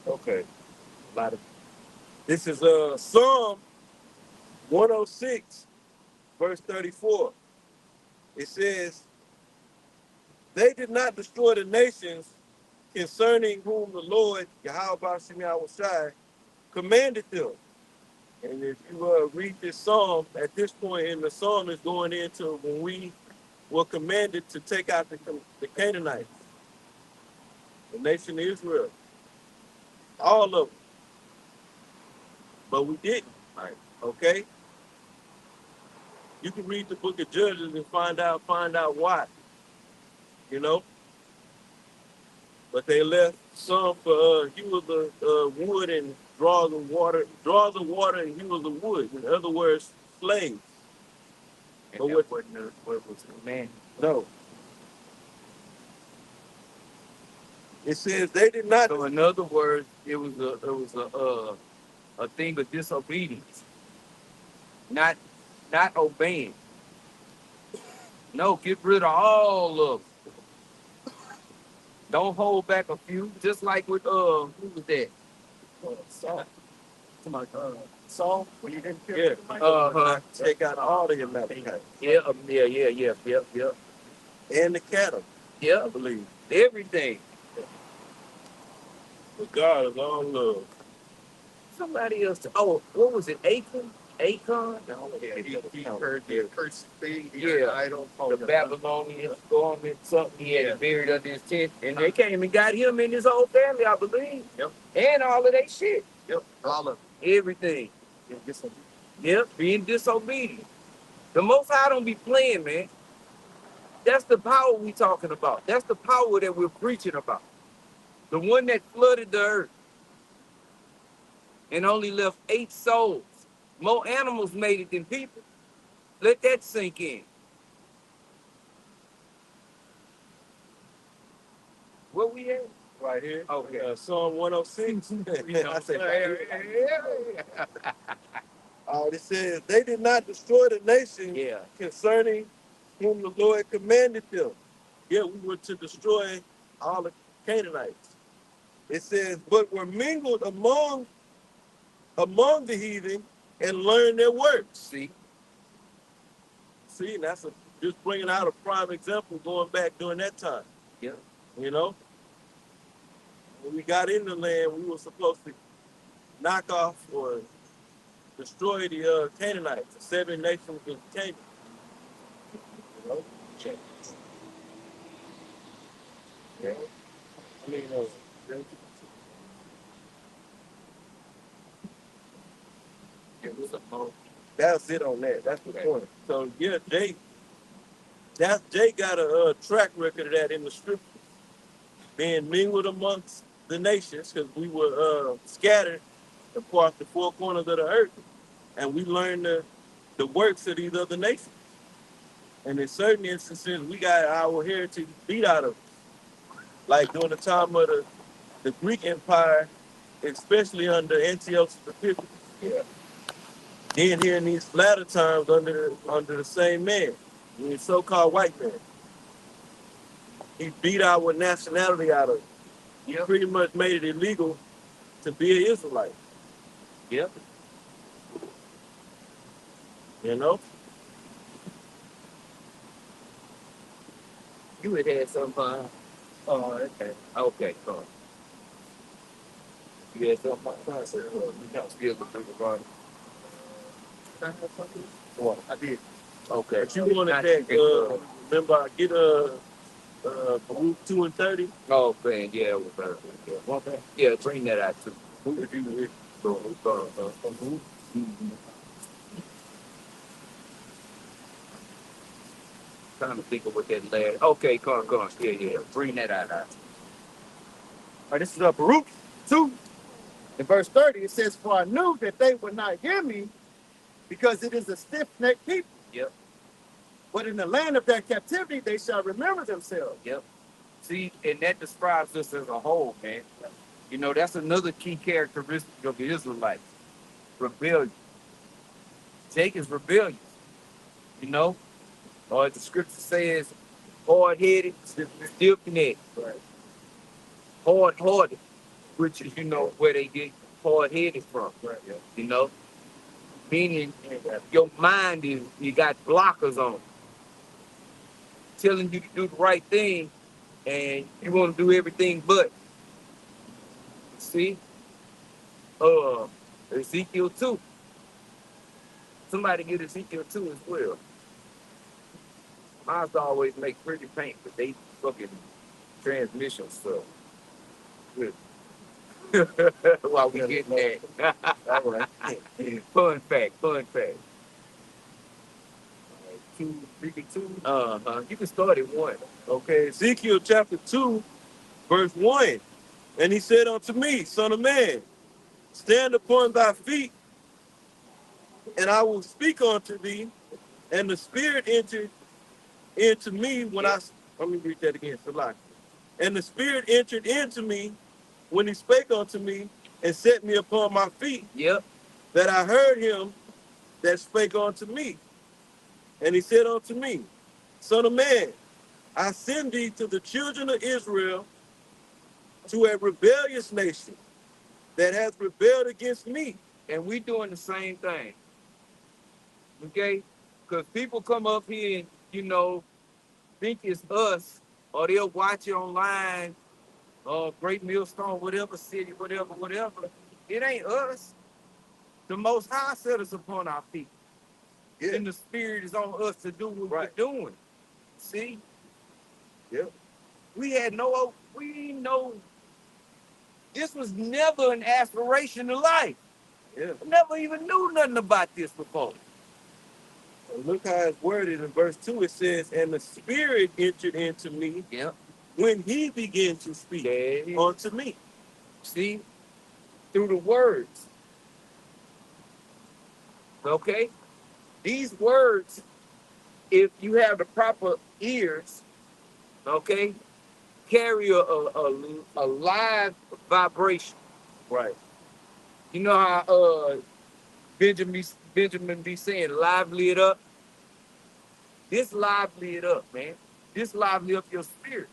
Okay. This is Psalm 106, verse 34. It says, they did not destroy the nations concerning whom the Lord, Yahweh Shai, commanded them. And if you read this psalm, at this point in the psalm is going into when we were commanded to take out the Canaanites. the nation of Israel, all of them. But we didn't. Right. Okay, you can read the book of Judges and find out why. You know, but they left some for he was the wood and draws the water, and he was the wood. In other words, slaves. And But that wasn't what was commanded. no, it says they did not. So in other words, it was a thing of disobedience, not obeying. No, get rid of all of them. Don't hold back a few. Just like with who was that? Saul. Somebody, Saul, when you didn't kill Yeah, Uh-huh. take out all the Amalekites Yeah, yep. and the cattle, I Yep, believe. everything. But God is all love. Somebody else. Oh, what was it? Acon? Acon? No, He heard the cursed thing. He Yeah, idol. the Babylonians storming something. He had it buried under his tent, and they came and got him and his whole family, I believe. Yep. And all of that shit. Yep. All of Everything. it. Yep, being disobedient. The Most High don't be playing, man. That's the power we talking about. That's the power that we're preaching about. The one that flooded the earth and only left 8 souls. More animals made it than people. Let that sink in. Where we at? Right here. Okay. Psalm 106. I said, it says, they did not destroy the nation Yeah. concerning whom the Lord commanded them. Yeah, we were to destroy all the Canaanites. It says, but were mingled among the heathen and learned their works. See? See, and that's just bringing out a prime example going back during that time. Yeah. You know, when we got in the land, we were supposed to knock off or destroy the Canaanites, the 7 nations of Canaan. You know? Yeah. I mean, It was a moment. that's it on that. That's the point. So yeah, Jay got a track record of that in the scripture, being mingled amongst the nations, because we were scattered across the 4 corners of the earth, and we learned the works of these other nations. And in certain instances, we got our heritage beat out of us. Like during the time of the Greek Empire, especially under Antiochus Epiphanes. Yeah. Then here in these latter times under the same man, the so-called white man. He beat our nationality out of it. He Yep. pretty much made it illegal to be an Israelite. Yep. You know? You had some fun. Oh, okay. Okay, cool. You had some fun. I said, you got still the people running. Well, I did. Okay. But you wanted that, remember, I get Baruch 2 and 30. Oh, man, yeah, it was better. Yeah. Want that? Yeah, bring that out too. If you wish. Trying to think of what that last. Okay, come on. Yeah. Bring that out. All right, this is Baruch 2. In verse 30, it says, for I knew that they would not hear me because it is a stiff-necked people. Yep. But in the land of their captivity, they shall remember themselves. Yep. See, and that describes us as a whole, man. You know, that's another key characteristic of the Israelites. Rebellion. Jacob's rebellious. You know? Or the scripture says, hard-headed, stiff-necked. Right. Hard-hearted, which is, you know, where they get hard-headed from. Right, yeah. You know? Meaning your mind is, you got blockers on. Telling you to do the right thing, and you want to do everything but. See? Ezekiel 2. Somebody get Ezekiel 2 as well. Mine always make pretty paint, but they fucking transmission stuff. with it. While we getting that. All right. Fun fact, fun fact. 2, 2. You can start at 1. Okay, Ezekiel chapter 2, verse 1. And he said unto me, Son of man, stand upon thy feet, and I will speak unto thee. And the Spirit entered into me when let me read that again, Salaki. And the Spirit entered into me when he spake unto me and set me upon my feet, Yep. that I heard him that spake unto me. And he said unto me, Son of man, I send thee to the children of Israel, to a rebellious nation that hath rebelled against me. And we doing the same thing. Okay? Because people come up here and, think it's us, or they'll watch it online, Great Millstone, whatever city, whatever. It ain't us. The Most High set us upon our feet. Yeah. And the Spirit is on us to do what we're doing. See? Yep. We know, this was never an aspiration of life. Yeah. Never even knew nothing about this before. And look how it's worded in verse 2. It says, and the Spirit entered into me Yep. when he began to speak unto me. See? Through the words. Okay? These words, if you have the proper ears, okay, carry a live vibration. Right. You know how Benjamin be saying, lively it up? This lively it up, man. This lively up your spirit.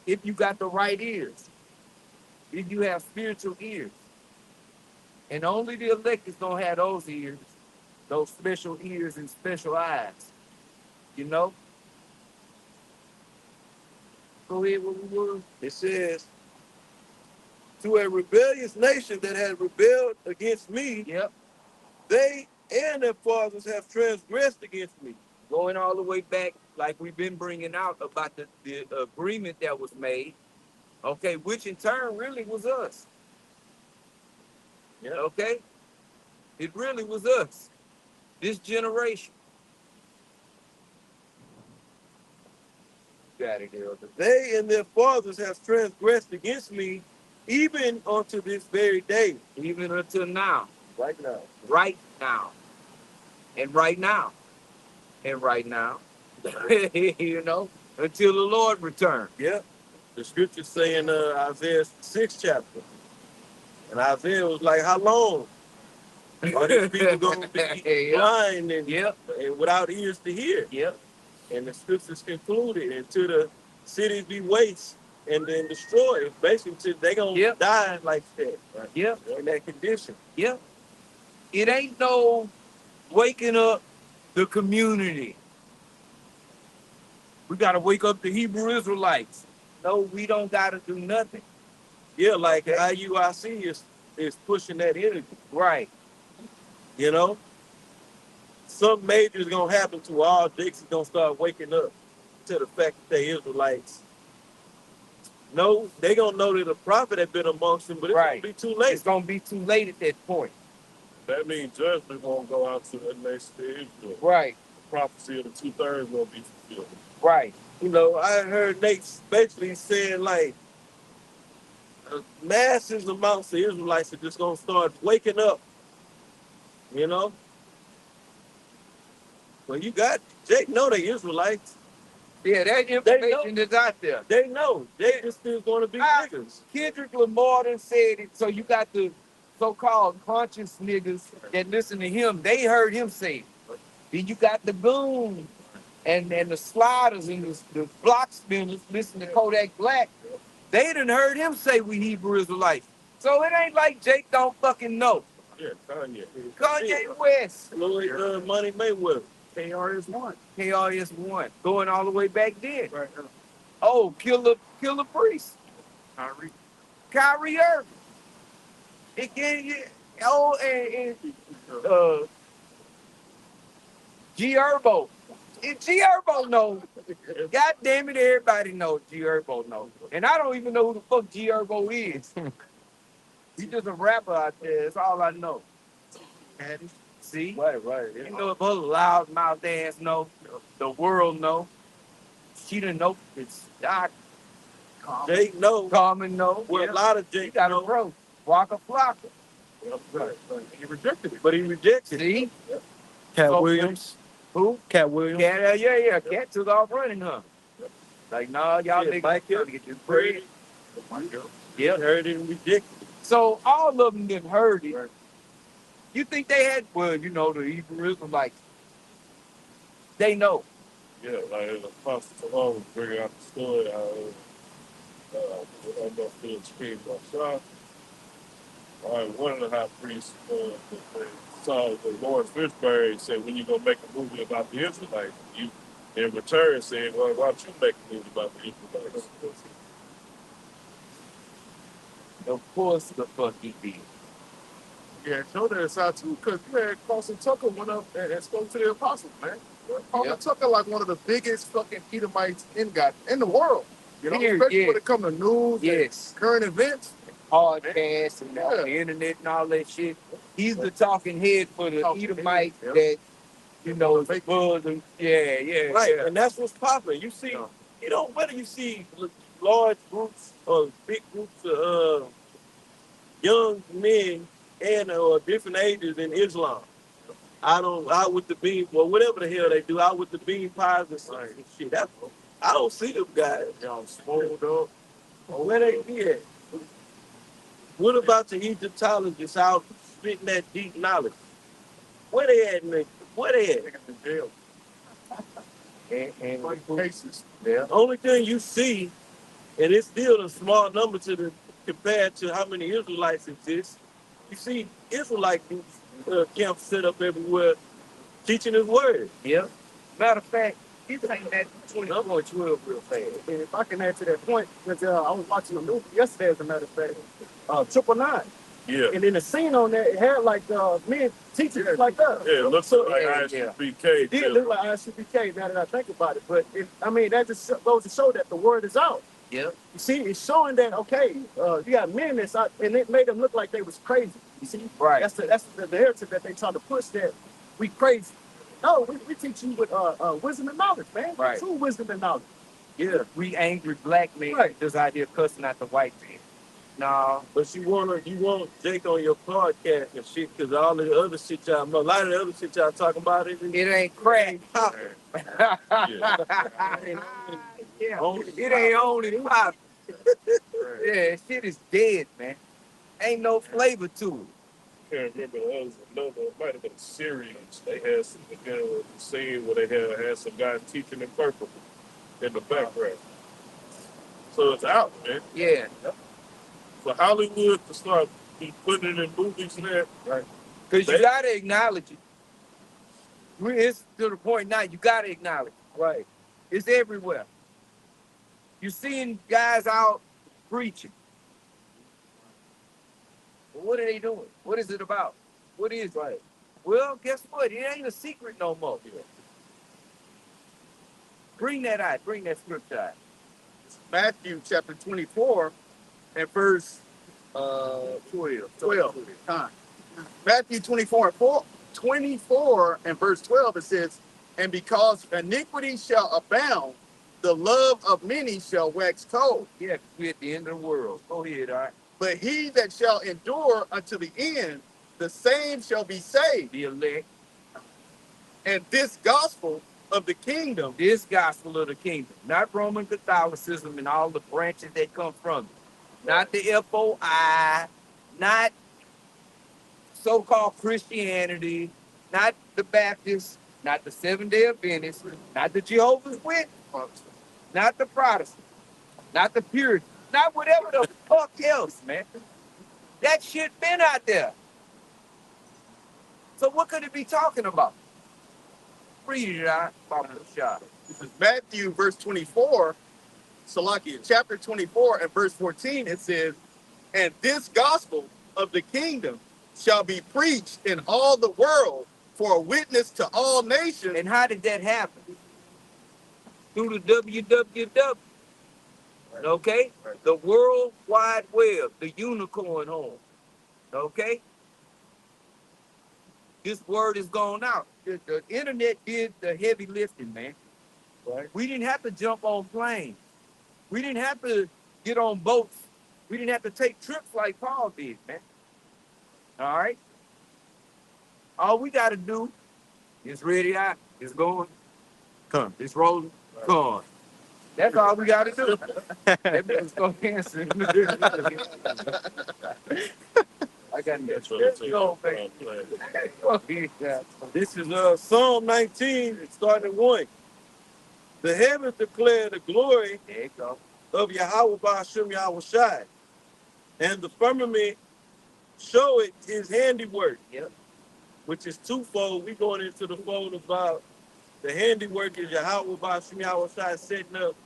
If you got the right ears. If you have spiritual ears. And only the elect is going to have those ears, those special ears and special eyes. You know? Go ahead, what we were. It says, to a rebellious nation that had rebelled against me, Yep. they and their fathers have transgressed against me. Going all the way back, like we've been bringing out about the agreement that was made, okay, which in turn really was us. Yeah. Okay? It really was us. This generation. Got it, Elder. They and their fathers have transgressed against me, even unto this very day. Even until now. Right now. Right now. And right now. And right now. Until the Lord returns. Yeah. The scripture saying Isaiah 6 chapter. And Isaiah was like, how long are these people going to be blind and without ears to hear? Yep. And the scriptures concluded until the cities be waste and then destroyed. Basically, they're going to die like that. Right? Yep. In that condition. Yep. It ain't no waking up the community. We got to wake up the Hebrew Israelites. No, we don't got to do nothing. Yeah, like IUIC is pushing that energy. Right. You know? Something major is going to happen to all Jakes is going to start waking up to the fact that they Israelites. No, they going to know that a prophet had been amongst them, but it's going to be too late. It's going to be too late at that point. That means judgment won't go out to the nation of Israel. Right. The prophecy of the 2/3 will be fulfilled. Right. You know, I heard Nate basically saying like masses amounts of Israelites are just going to start waking up. You know? Well, you got, Jake know they Israelites. Yeah, that information is out there. They know. They just still going to be niggas. Kendrick Lamar done said it, so you got the so-called conscious niggas that listen to him. They heard him say it. Then you got the goons and the sliders and the block spinners listen to Kodak Black. They done heard him say we Hebrew Israelites. So it ain't like Jake don't fucking know. Yeah, Kanye. Kanye West. Floyd Money Mayweather. KRS-One. KRS-One. Going all the way back then. Right. Oh, Killer Priest. Kyrie Irving. Again, and G Herbo. G Herbo knows. God damn it, everybody knows G Herbo knows. And I don't even know who the fuck G Herbo is. He's just a rapper out there. That's all I know. See? Right. You know, if her loud mouth ass know, the world know. She didn't know. It's Doc. Jake know. Common know. Well, a lot of He Jake got a know. bro. Waka Flocka. Right. He rejected it. But he rejected it. See? Cat So, Williams. Who? Cat Williams. Cat, yeah. Cat took off running, huh? Like, nah, y'all Yeah, niggas Mike trying to get this bread. Yeah, heard it and rejected it. So all of them didn't heard it. You think they had, well, you know, the Hebrew Israelites, they know. Yeah, like the Apostle Paul was bringing out the story how almost being screamed by Shaw. One of the high priests saw the Lawrence Fishburne said, when you gonna make a movie about the Israelites? You in return said, well, why don't you make a movie about the Israelites? Of course the fuck he did. Yeah, show that aside too, because man, Carson Tucker went up and spoke to the apostles, man. Carson Tucker like one of the biggest fucking Edomites in the world. You know, especially when it comes to news and current events. Podcasts and on the internet and all that shit. He's the talking head for the Edomites that, you know, the buzz and Right, and that's what's popular. You see, you know, whether you see large groups or big groups of young men and different ages in Islam. Out with the bean, well, whatever the hell they do, out with the bean pies and shit. I don't see them guys. Y'all swole up. Where they be at? What about the Egyptologists out spitting that deep knowledge? Where they at, nigga? Where they at? In jail. and Cases. The only thing you see, and it's still a small number compared to how many Israelites exist. You see Israelite camps set up everywhere teaching his word. Yep. Matter of fact, he's saying that 24-12 real fast. And if I can add to that point, because I was watching a movie yesterday, as a matter of fact, 999. Yeah. And in the scene on that, it had like men teaching like that. Yeah, it looks like ISBK. It did look like ISBK now that I think about it. But that just goes to show that the word is out. Yep. You see, it's showing that, okay, you got men that's out, and it made them look like they was crazy. You see? Right. That's the narrative that they trying to push, that we crazy. No, we teach you with wisdom and knowledge, man. Right. True wisdom and knowledge. Yeah. We angry black men just out here cussing out the white man. No. But you want Jake on your podcast and shit, because all the other shit y'all know, a lot of the other shit y'all talking about It ain't crack. It ain't only pop. Yeah, shit is dead, man. Ain't no flavor to it. I can't remember, it might have been a series. They had some scene where they had some guys teaching in purple in the background. So it's out, man. Yeah. For Hollywood to start putting it in movies now, right? Because you gotta acknowledge it. It's to the point now, you gotta acknowledge it. Right. It's everywhere. You're seeing guys out preaching. Well, what are they doing? What is it about? What is it? Well, guess what? It ain't a secret no more. Bring that out. Bring that scripture out. Matthew chapter 24 and verse 12. Matthew 24 and verse 12, it says, and because iniquity shall abound, the love of many shall wax cold. Yeah, we're at the end of the world. Go ahead, all right. But he that shall endure unto the end, the same shall be saved. The elect. And this gospel of the kingdom. This gospel of the kingdom. Not Roman Catholicism and all the branches that come from it. Not the FOI. Not so-called Christianity. Not the Baptists. Not the Seventh-day Adventists. Not the Jehovah's Witnesses. Not the Protestants. Not the Puritans. Not whatever the fuck else, man. That shit been out there. So what could it be talking about? Read it out. This is Matthew verse 24, Salakia, chapter 24 and verse 14, it says, and this gospel of the kingdom shall be preached in all the world for a witness to all nations. And how did that happen? through the www. Okay? The World Wide Web, the unicorn horn. Okay? This word is gone out. The internet did the heavy lifting, man. Right. We didn't have to jump on planes. We didn't have to get on boats. We didn't have to take trips like Paul did, man. All right? All we got to do is ready out. It's going. Come. It's rolling. Come. That's all we got to do. That bitch go answer. I got That's that. what it Go, takes. baby. This is Psalm 19, starting at 1. The heavens declare the glory There you go. of Yahweh Ba'ashem Yahweh Shai, and the firmament show it his handiwork. Yep. Which is twofold. We going into the fold about the handiwork is Yahweh Ba'ashem Yahweh Shai setting up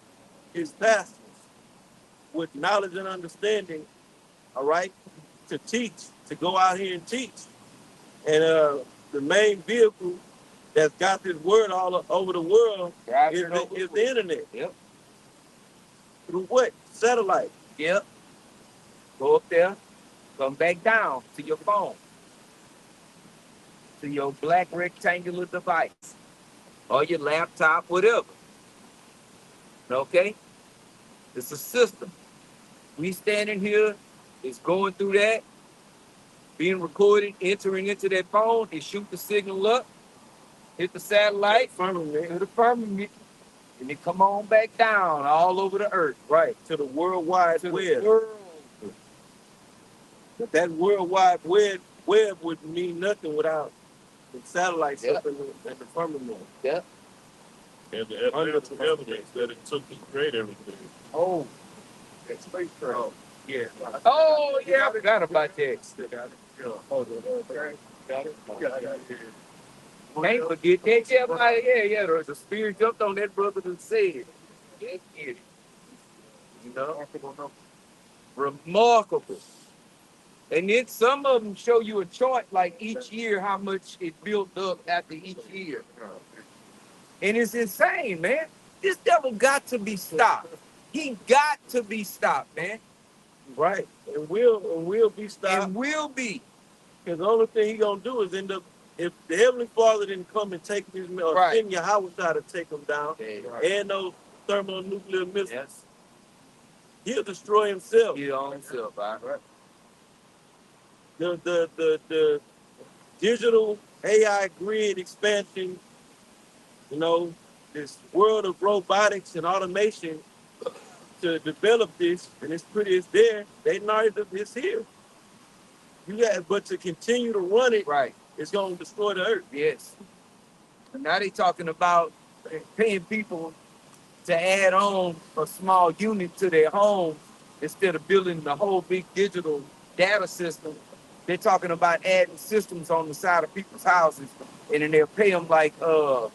his pastors with knowledge and understanding, all right, to teach, to go out here and teach. And the main vehicle that's got this word all over the world is the internet. Yep. Through what? Satellite. Yep. Go up there, come back down to your phone, to your black rectangular device, or your laptop, whatever. Okay? It's a system. We standing here, it's going through that, being recorded, entering into that phone, it shoot the signal up, hit the satellite, to the firmament, and it come on back down all over the earth. Right, to the World Wide To Web. the world. But that World Wide Web would mean nothing without the satellites up in the firmament. Yep. And the evidence that it took to create everything. Oh, that space train. Oh, Yeah. Oh, yeah, I forgot about that. Got it. Can't forget that. Yeah. The spirit jumped on that brother and said, get it. You know? Remarkable. And then some of them show you a chart like each year, how much it built up after each year. And it's insane, man. This devil got to be stopped. He got to be stopped, man. Right. And will be stopped. And will be. Because the only thing he gonna do is end up, if the Heavenly Father didn't come and take his or send Yahweh to take him down, and those thermonuclear missiles, he'll destroy himself. He on himself, all right. The digital AI grid expansion, you know, this world of robotics and automation to develop this, and it's there. They know that it's here. But to continue to run it, it's gonna destroy the earth. Yes. And now they talking about paying people to add on a small unit to their home instead of building the whole big digital data system. They're talking about adding systems on the side of people's houses, and then they'll pay them like I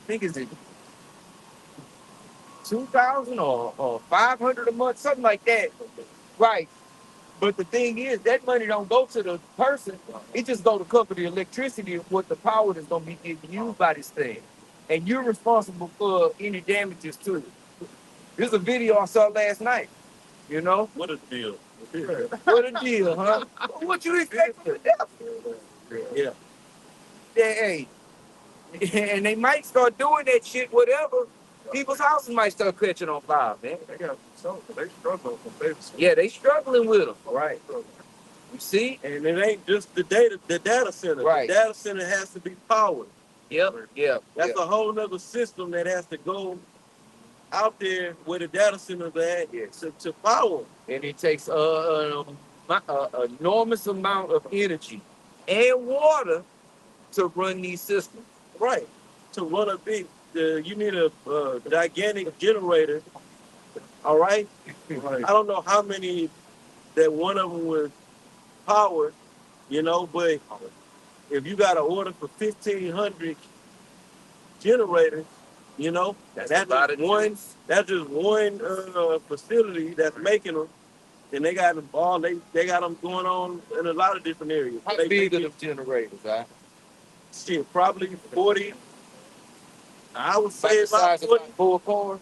think is it 2,000 or 500 a month, something like that. Right. But the thing is, that money don't go to the person. It just go to cover the electricity of what the power that's going to be getting used by this thing. And you're responsible for any damages to it. There's a video I saw last night, you know? what a deal. What a deal, huh? What you expect from the devil? Yeah. Hey, and they might start doing that shit, whatever. People's houses might start catching on fire, man. They struggle for babies. Yeah, they struggling with them. Right. You see? And it ain't just the data center. Right. The data center has to be powered. Yep. That's a whole nother system that has to go out there where the data centers are at to power. And it takes an enormous amount of energy and water to run these systems. Right. To run a big, you need a gigantic generator. All right. I don't know how many that one of them would power, you know, but if you got an order for 1,500 generators, you know, that's just one facility that's making them, and they got them all. They got them going on in a lot of different areas. How big are the generators, huh? Shit, probably 40 I would Like say the size about of like 4 cars.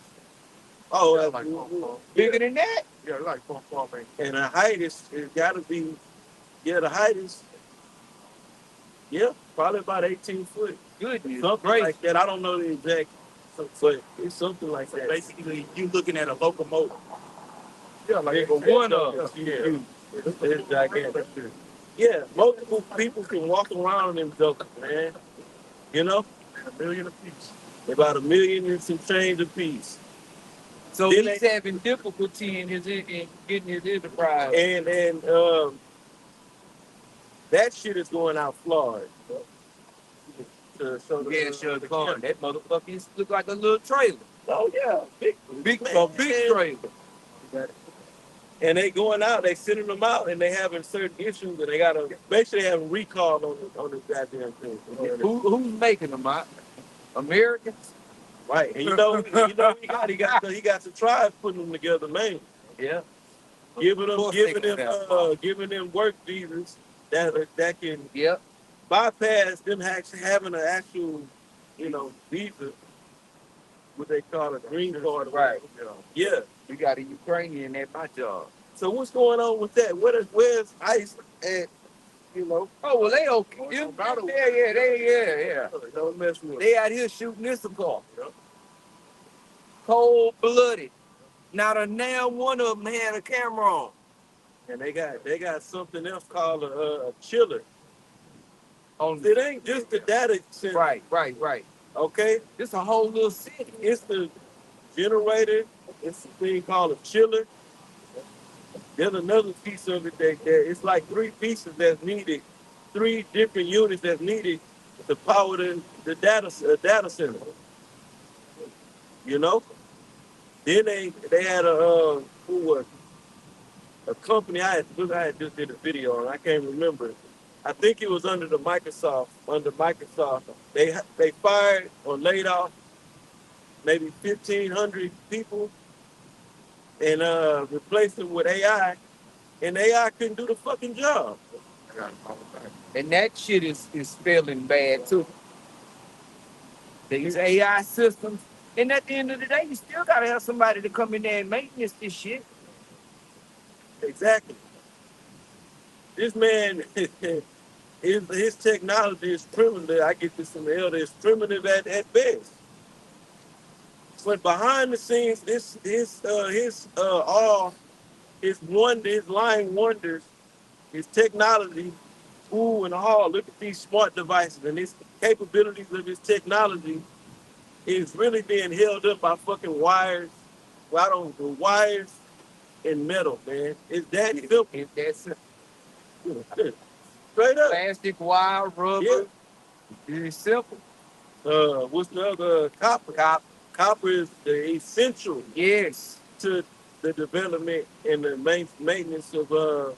Oh, Yeah, uh, like 4 cars. yeah. Bigger than that? Yeah, like 4 man. And the height is it gotta be the height is probably about 18 foot. Goodness Something gracious. like that. I don't know the exact but it's something like So that. basically, you looking at a locomotive. Yeah, like Bigger one of them. Yeah. It's gigantic. Yeah, multiple people can walk around in jokers, man. You know? $1 million a piece. About $1 million and some change a piece. So Then he's having difficulty in getting his enterprise. and that shit is going out Florida. So Yeah, sure, the car. That motherfucker used to look like a little trailer. Oh yeah, Big man. trailer. And they going out, they sending them out, and they having certain issues, and they gotta basically have a recall on the goddamn thing. Who's making them, Mike? Americans? Right, and you know he got the tribes putting them together, man. Yeah. Giving Of course they can have giving them work visas that can Yep. bypass them actually having an actual, visa, what they call a green card. Right. Yeah. We got a Ukrainian at my job. So what's going on with that? Where's ICE at? Oh, well, they okay. Yeah. Don't mess with them. They out here shooting this apart. Cold-blooded. Not a now one of them had a camera on. And they got something else called a chiller. It ain't just the data center. Right. Okay? This a whole little city. It's the generator. It's a thing called a chiller. There's another piece of it that it's like 3 pieces that's needed, 3 different units that's needed to power the data center. You know? Then they had a company I had just did a video on. I can't remember. I think it was under Microsoft. They fired or laid off maybe 1,500 people and replaced them with AI, and AI couldn't do the fucking job. And that shit is failing bad too. These AI systems. And at the end of the day, you still gotta have somebody to come in there and maintenance this shit. Exactly. This man, his technology is primitive. I get this from the elder. It's primitive at best. But behind the scenes, his lying wonders, his technology, ooh and all. Look at these smart devices and his capabilities of his technology is really being held up by fucking wires. Wires and metal, man. It's that simple. If that's Straight up. plastic, wire, rubber, Yeah. it's simple. What's the other? Copper. Copper is the essential Yes. to the development and the maintenance of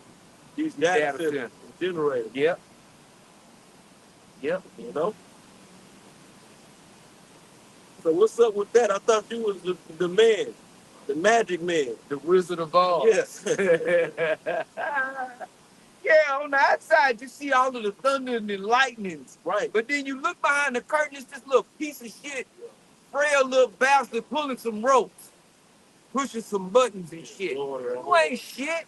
these data centers, generators. Yep. You know. So what's up with that? I thought you was the man, the magic man. The Wizard of Oz. Yes. Yeah, on the outside, you see all of the thunder and the lightnings. Right. But then you look behind the curtain, it's this little piece of shit, frail little bastard pulling some ropes, pushing some buttons and shit. You ain't shit.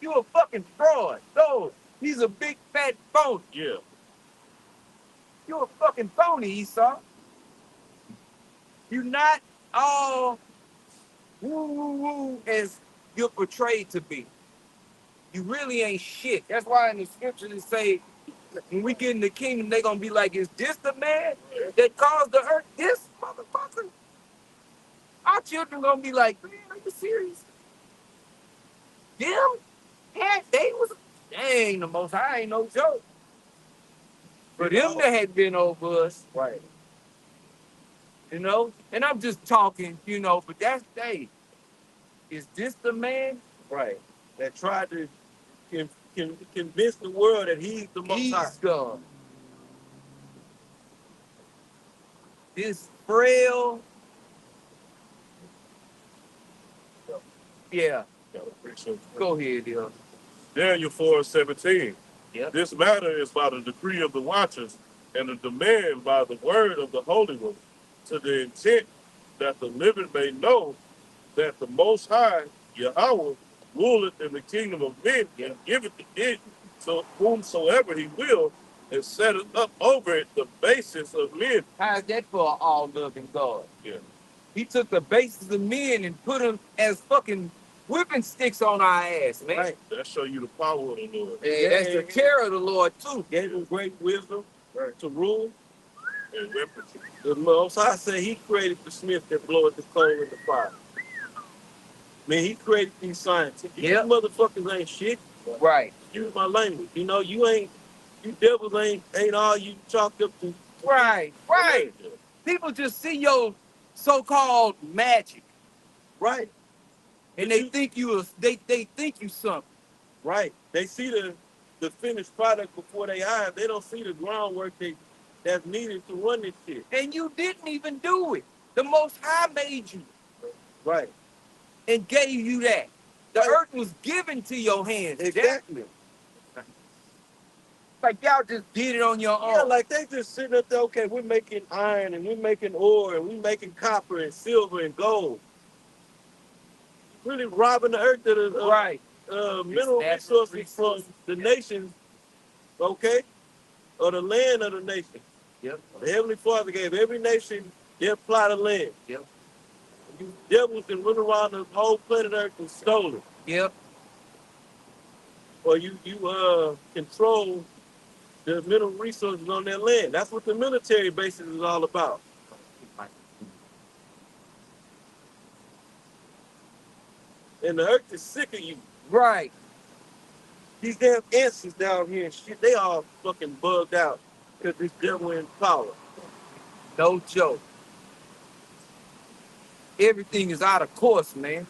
You a fucking fraud. No, he's a big fat phony. Yeah. You a fucking phony, Esau. You're not all woo as you're portrayed to be. You really ain't shit. That's why in the scriptures it say, when we get in the kingdom, they're gonna be like, is this the man that caused the earth? This motherfucker? Our children gonna be like, man, are you serious? Them? They was, dang, the most high ain't no joke. For them that had been over us, Right. and I'm just talking, but that's, hey, is this the man? Right. That tried to convince the world that he's the most high. He's God. This frail, yeah. Go ahead, yo. Daniel 4:17. Yep. This matter is by the decree of the watchers and a demand by the word of the Holy One, to the intent that the living may know that the Most High, Yahweh, ruleth in the kingdom of men and giveth it to whomsoever he will, and setteth up over it the basis of men. How's that for an all-loving God? Yeah, He took the bases of men and put them as fucking whipping sticks on our ass, man. Right. that show you the power of the Lord. And that's the terror of the Lord, too. Gave him great wisdom Right. to rule. And weapons. The Most High said he created the smith that bloweth the coal in the fire. Man, he created these scientists. These Yep. motherfuckers ain't shit. Right. Excuse my language. You know, you devils ain't all you chalked up to. Right. Right. People just see your so-called magic, Right. and But they you- think they think you something. Right. They see the finished product before they eyes. They don't see the groundwork that's needed to run this shit. And you didn't even do it. The Most High made you Right. and gave you that. The Right. earth was given to your hands. Exactly. Like y'all just did it on your own. Yeah, like they just sitting up there, okay, we're making iron and we're making ore and we're making copper and silver and gold. Really robbing the earth of the Right. mineral natural resources from the nations, okay, or the land of the nation. Yep. The Heavenly Father gave every nation their plot of land. Yep. You devils can run around the whole planet Earth and stole it. Yep. Or you control the mineral resources on their land. That's what the military bases is all about. And the earth is sick of you. Right. These damn ants is down here and shit, they all fucking bugged out because this devil in power. No joke. Everything is out of course, man.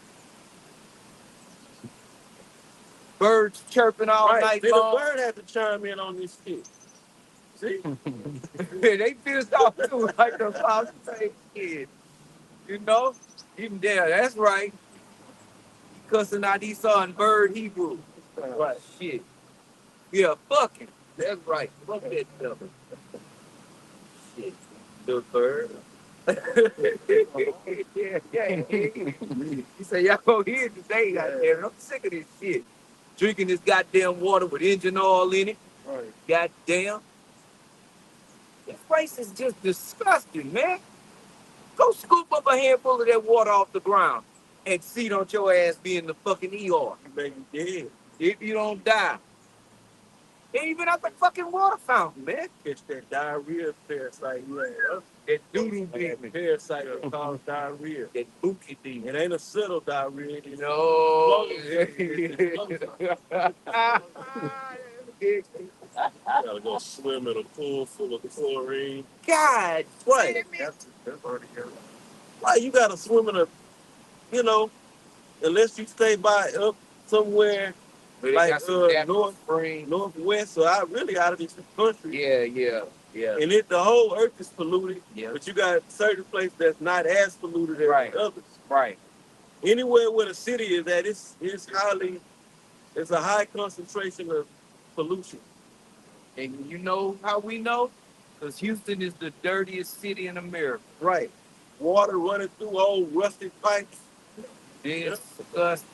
Birds chirping all night Then the long. bird had to chime in on this shit. See? They pissed off too, like the Fox kid. You know? Even there, that's right. Cussing out Esau and bird Hebrew. Right. Shit. Yeah, fuck him. That's right. Fuck that devil. Shit. The bird. yeah. He said, y'all go here today, goddamn. I'm sick of this shit. Drinking this goddamn water with engine oil in it. Right. Goddamn. This place is just disgusting, man. Go scoop up a handful of that water off the ground and see don't your ass be in the fucking ER. You may be dead. If you don't die. Ain't even at the fucking water fountain, man. Catch that diarrhea parasite. You ain't That doodoo that demon. parasite that causes diarrhea. That bookie demon. It ain't a settled diarrhea. You No. Gotta go swim in a pool full of chlorine. God, Right. damn it. That's already here. Why you gotta swim in unless you stay by up somewhere But they like got some natural north, spring. northwest, so I really out of this country. Yeah. And the whole earth is polluted, Yeah. but you got certain places that's not as polluted as Right. others. Right. Anywhere where the city is at, it's a high concentration of pollution. And you know how we know? Because Houston is the dirtiest city in America. Right. Water running through old rusted pipes. It's disgusting.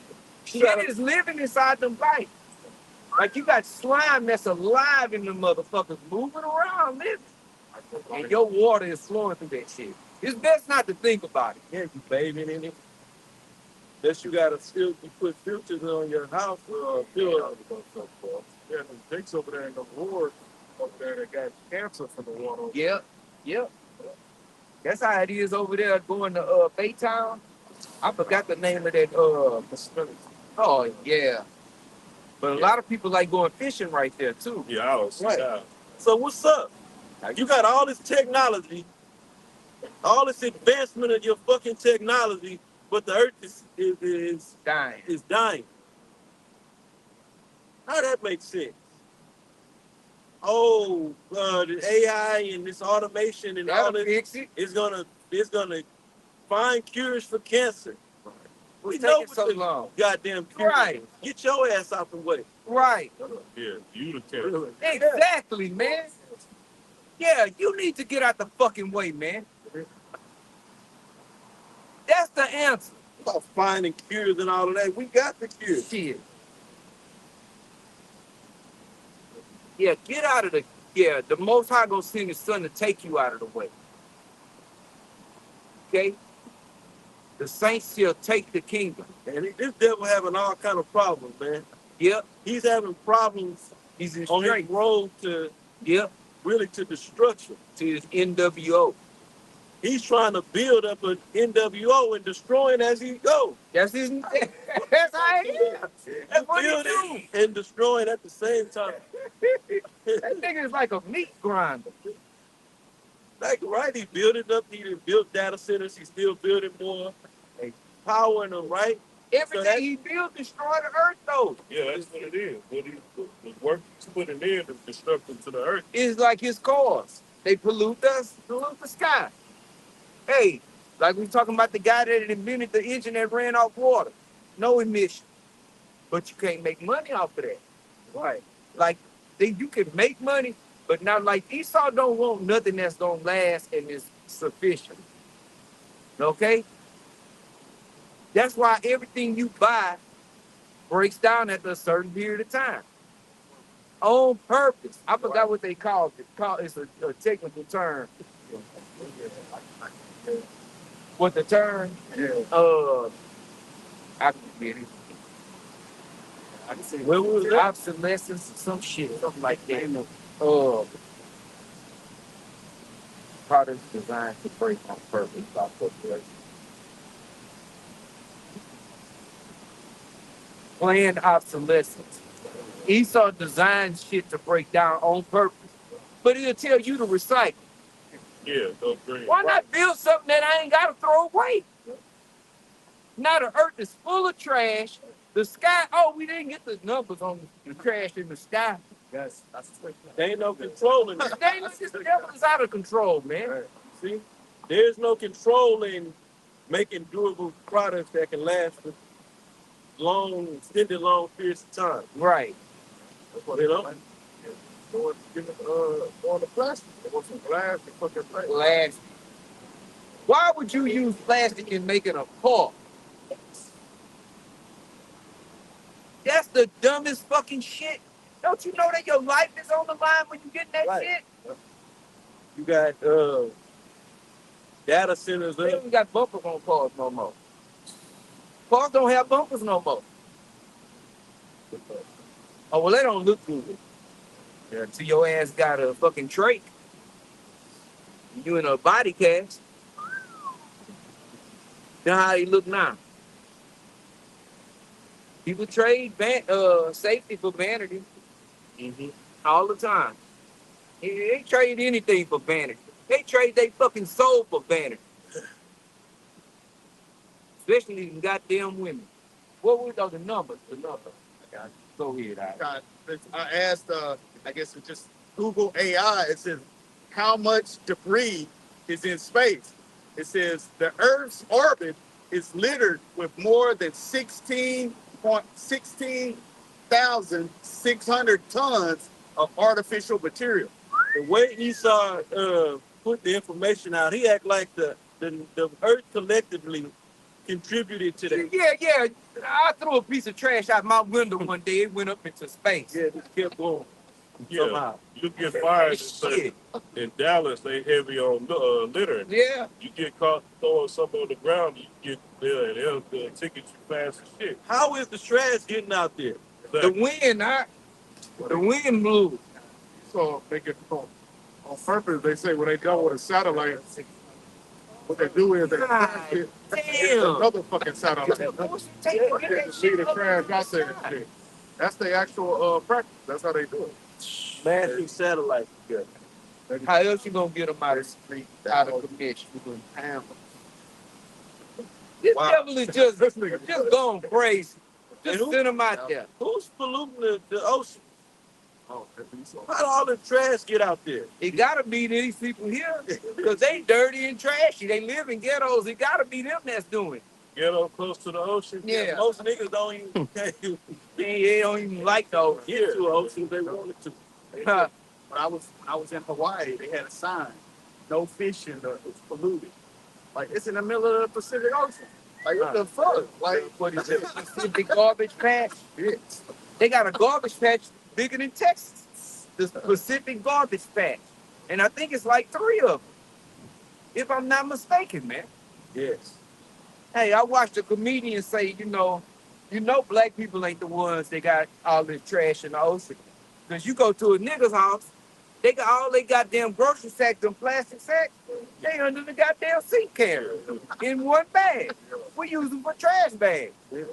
You Shit gotta- is living inside them pipes. Like you got slime that's alive in the motherfuckers moving around, living. And your water is flowing through that shit. It's best not to think about it. Yeah, you bathing in it. Unless you you put filters on your house. Yeah, them pigs over there in the ward over there that got cancer from the water. Yep. That's how it is over there going to Baytown. I forgot the name of that Facility. oh yeah. But a Yeah. lot of people like going fishing right there too. Yeah, I was. Right. Yeah. So what's up? You got all this technology, all this advancement of your fucking technology, but the earth is Dying. dying. How that makes sense? Oh, the AI and this automation and all That'll this fix it. is gonna find cures for cancer. We It's know taking what so the long. goddamn cure Right. is. Get your ass out the way. Right. Yeah, you the cancer. Exactly, man. Yeah, you need to get out the fucking way, man. That's the answer. About finding cures and all of that. We got the cures. Shit. Yeah, get out of the. Yeah, the Most High gonna send His Son to take you out of the way. Okay. The saints shall take the kingdom. And this devil having all kind of problems, man. Yep. He's having problems He's in on his straight. road to Yep. really to destruction. To his NWO. He's trying to build up an NWO and destroying as he goes. That's his. That's how he is. That's what he do. Building and destroying at the same time. That nigga is like a meat grinder. Like, right, he building up, he done built data centers, he's still building more, powering them, right? Everything he built destroyed the earth, though. Yeah, that's what it is. What the work he's putting in is destruction to the earth. It's like his cars. They pollute us, pollute the sky. Hey, like we talking about the guy that invented the engine that ran off water. No emission. But you can't make money off of that. Right. Like, you can make money, but not like Esau don't want nothing that's gonna last and is sufficient. Okay? That's why everything you buy breaks down after a certain period of time. On purpose. I forgot what they called it. It's a technical term. What the term? I can get it. I can say Where was that? obsolescence or some shit, something like that. Products designed to break on purpose by corporations. Planned obsolescence. Esau designed shit to break down on purpose, but he'll tell you to recycle. Yeah, those green. Why not build something that I ain't got to throw away? Now the earth is full of trash. The sky, we didn't get the numbers on the trash in the sky. Yes. There ain't no controlling it. This devil is out of control, man. See, there's no control in making durable products that can last for extended long periods of time. Right. That's what they don't. On the plastic. They want some glass and fucking plastic. Plastic. Why would you use plastic in making a park? That's the dumbest fucking shit. Don't you know that your life is on the line when you get that Right. shit? You got data centers They up. don't got bumpers on cars no more. Cars don't have bumpers no more. Oh, well, they don't look good. Yeah, till your ass got a fucking trach. You in a body cast. Then how you look now? People trade safety for vanity. All the time. They trade anything for vanity. They trade their fucking soul for vanity. Especially these goddamn women. What were the numbers? The numbers. Go ahead. I asked, I guess it's just Google AI. It says, how much debris is in space? It says the Earth's orbit is littered with more than 16,600 tons of artificial material. The way Esau put the information out, he act like the earth collectively contributed to that. Yeah. I threw a piece of trash out my window one day. It went up into space. Yeah, just kept going. Yeah, Somehow. you get fired Shit. in Dallas. They heavy on littering. Yeah. You get caught throwing something on the ground, you get they'll ticket you fast as shit. How is the trash getting out there? The wind blew. So they get on purpose. They say when they go with a satellite, what they do is they crash it. Damn. Another fucking satellite. Take that See shit the up. trash out there and shit. That's the actual practice. That's how they do it. Massive satellite. Yeah. How else you gonna get them out of the street, out of commission? This Wow. devil is just going crazy. Just And who- send them out there. Who's polluting the ocean? Oh, that'd be so. How did all the trash get out there? It gotta be these people here, because they dirty and trashy. They live in ghettos. It gotta be them that's doing it. Ghetto close to the ocean. Yeah. Most niggas don't even They don't even like those. get to the ocean if they wanted to. Huh. when I was in Hawaii, they had a sign, no fishing, it's polluted. Like it's in the middle of the Pacific Ocean. Like what the fuck? Like What is it? Pacific garbage patch. it's They got a garbage patch bigger than Texas. The Pacific garbage patch, and I think it's like 3 of them, if I'm not mistaken, man. Yes. Hey, I watched a comedian say, black people ain't the ones that got all this trash in the ocean. Because you go to a nigga's house, they got all they goddamn grocery sacks and plastic sacks. They under the goddamn seat carrier in one bag. We use them for trash bags. We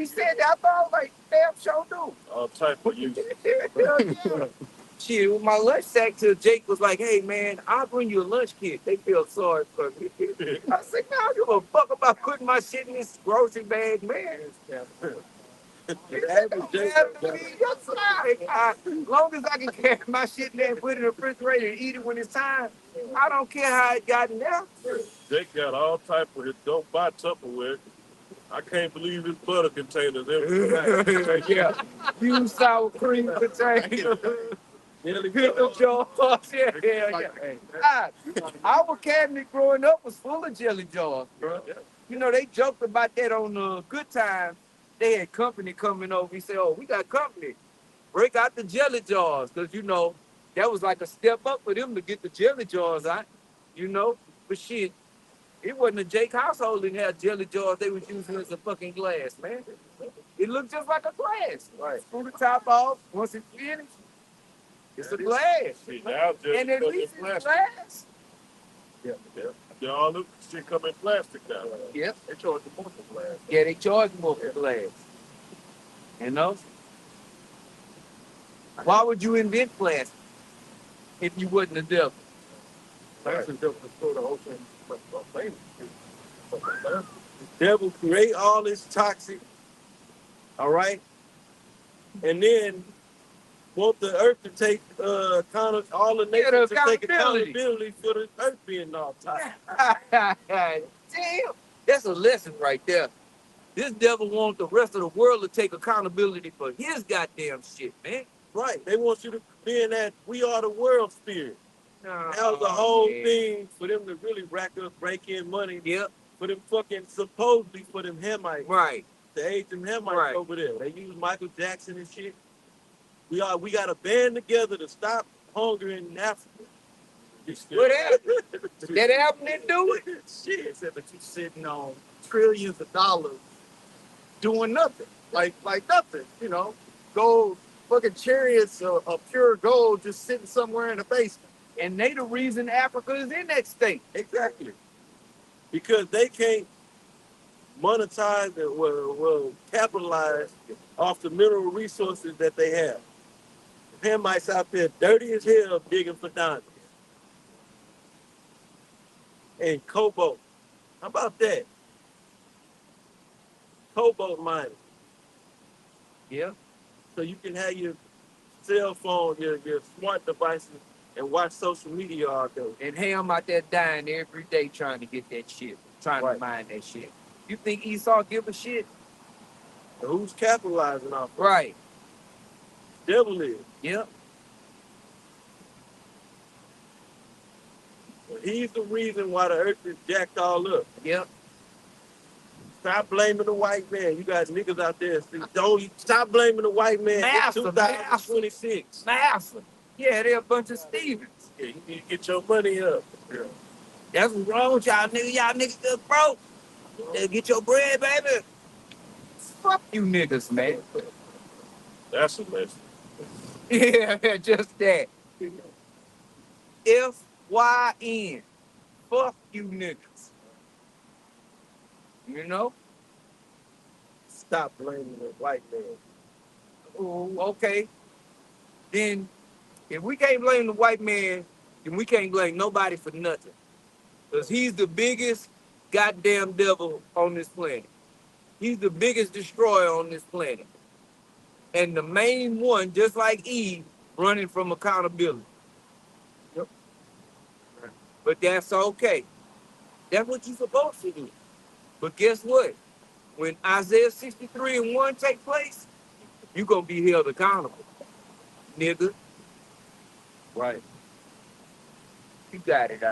said that, I thought like, damn, sure do. All type of use. Hell yeah. Shit, with my lunch sack till Jake was like, hey man, I'll bring you a lunch kit. They feel sorry for me. I said, man, I don't give a fuck about putting my shit in this grocery bag, man. As long as I can carry my shit in there and put it in the refrigerator and eat it when it's time, I don't care how it got in there. Jake got all type of his don't buy Tupperware. I can't believe his butter containers. Yeah. Used sour cream container. Pickle jars. Yeah. Our cabinet growing up was full of jelly jars, bro. They joked about that on Good Time. They had company coming over. He said, oh, we got company. Break out the jelly jars. Because, that was like a step up for them to get the jelly jars out. But shit, it wasn't a Jake household that had jelly jars. They was using it as a fucking glass, man. It looked just like a glass. right. Screw the top off. Once it's finished, it's a glass. See, now just And at come in least it's plastic. glass. Yeah, all this shit come in plastic now. Yep. They charge the most of glass. Yeah, they charge more for glass. Why would you invent plastic if you wasn't a devil? Plastic just destroy the ocean. Devil create all this toxic, all right, and then want the earth to take all the nations to take accountability for the earth being all toxic. Damn, that's a lesson right there. This devil wants the rest of the world to take accountability for his goddamn shit, man. Right? They want you to be in that we are the world spirit. That was the whole thing for them to really rack up, break in money. Yep. For them supposedly for them Hamites. Right. To aid them Hamites over there. They use Michael Jackson and shit. We got to band together to stop hunger in Africa. What happened? That album didn't do it? Shit, but you sitting on trillions of dollars doing nothing. Like nothing, Gold, fucking chariots of pure gold just sitting somewhere in the basement. And they the reason Africa is in that state. Exactly. Because they can't monetize and well capitalize off the mineral resources that they have. Hamites out there dirty as hell digging for diamonds. And cobalt. How about that? Cobalt mining. Yeah. So you can have your cell phone, your smart devices, and watch social media all day. And Ham out there dying every day trying to get that shit, trying to mine that shit. You think Esau give a shit? And who's capitalizing off of it? Right. Devil is. Yep. He's the reason why the earth is jacked all up. Yep. Stop blaming the white man. You got niggas out there. Don't stop blaming the white man. Massive, 2026. Massive. Yeah, they're a bunch of Stevens. Yeah, you need to get your money up. Yeah. That's what's wrong with y'all niggas. Y'all niggas just broke. They'll get your bread, baby. Fuck you niggas, man. That's a mess. Yeah, just that. FYN. Fuck you niggas. Stop blaming the white man. Oh, okay. Then, if we can't blame the white man, then we can't blame nobody for nothing. Because he's the biggest goddamn devil on this planet. He's the biggest destroyer on this planet. And the main one, just like Eve, running from accountability. Yep. But that's okay. That's what you're supposed to do. But guess what? When Isaiah 63:1 take place, you're going to be held accountable, nigga. Right. You got it,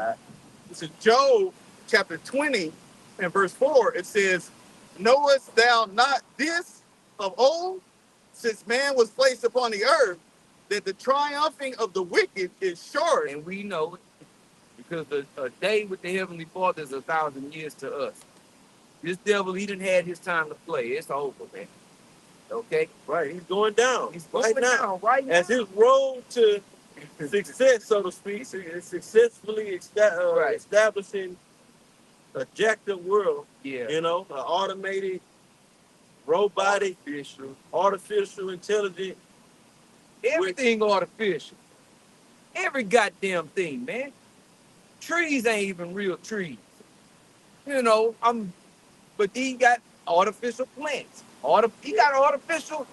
It's in Job chapter 20 and verse 4. It says, knowest thou not this of old, since man was placed upon the earth, that the triumphing of the wicked is short? and we know it because a day with the Heavenly Father is 1,000 years to us. This devil, he didn't had his time to play. It's over, man. Okay? Right. He's going down. He's right going now. down right now. As his road to success, so to speak, successfully Right. establishing a jacked up world. Yeah. You know, an automated, robotic, artificial intelligence. Everything artificial. Every goddamn thing, man. Trees ain't even real trees. You know, but he got artificial plants. He got artificial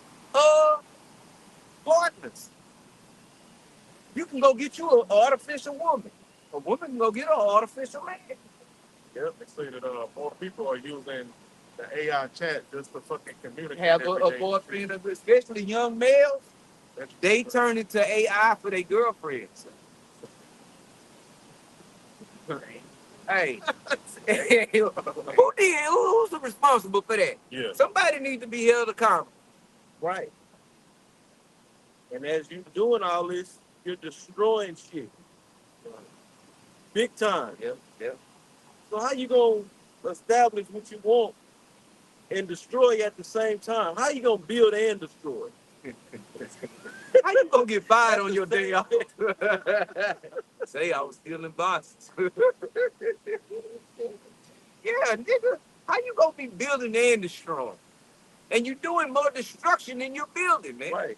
partners. You can go get you an artificial woman. A woman can go get an artificial man. Yep, they say that more people are using the AI chat just to fucking communicate. Have a every day. boyfriend, especially young males. They turn into AI for their girlfriends. Hey, who's responsible for that? Yeah. Somebody needs to be held accountable. Right. And as you're doing all this, you're destroying shit. Big time. Yep. So how you gonna establish what you want and destroy at the same time? How you gonna build and destroy? How you gonna get fired on your day off? Say I was stealing boxes. Yeah, nigga. How you gonna be building and destroying? And you're doing more destruction than you're building, man. Right.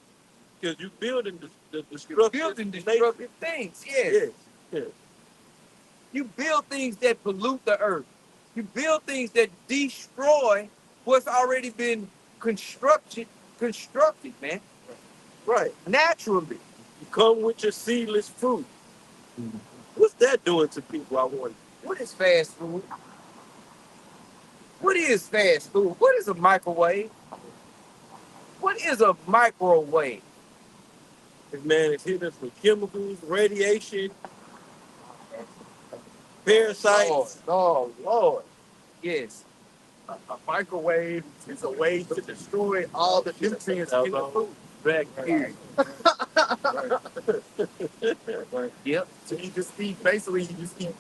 Because you're building the You're destructive, building destructive things. Yes. Yes. You build things that pollute the earth. You build things that destroy what's already been constructed, man. Right. Naturally. You come with your seedless fruit. What's that doing to people, I wonder? What is fast food? What is fast food? What is a microwave? What is a microwave? This man is hitting us with chemicals, radiation, parasites. Lord. Yes. A microwave is a way to destroy all the nutrients in the food. Bacteria. Yep. So you just eat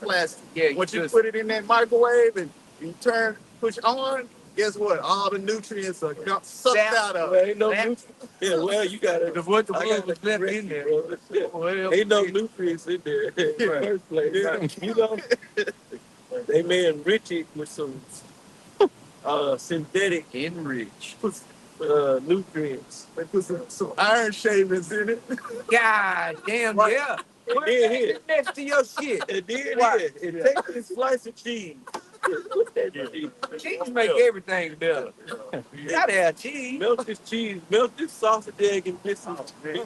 plastic. Yeah. Once you put it in that microwave and you push on, guess what? All the nutrients are sucked out of Well, it. ain't no nutrients. Yeah, well, you gotta. Because what the I blood gotta was left correct in you, there. bro. Well, Ain't no nutrients in there in the first place. You know, they may enrich it with some synthetic enriched. nutrients. They put some iron shavings in it. God damn, Right. yeah. And Put then that here, next to your shit. and then Why? here, and take this slice of cheese. Put that cheese. Cheese make everything better. You gotta have cheese. Melt this cheese, melt this sausage, egg, and mix it up in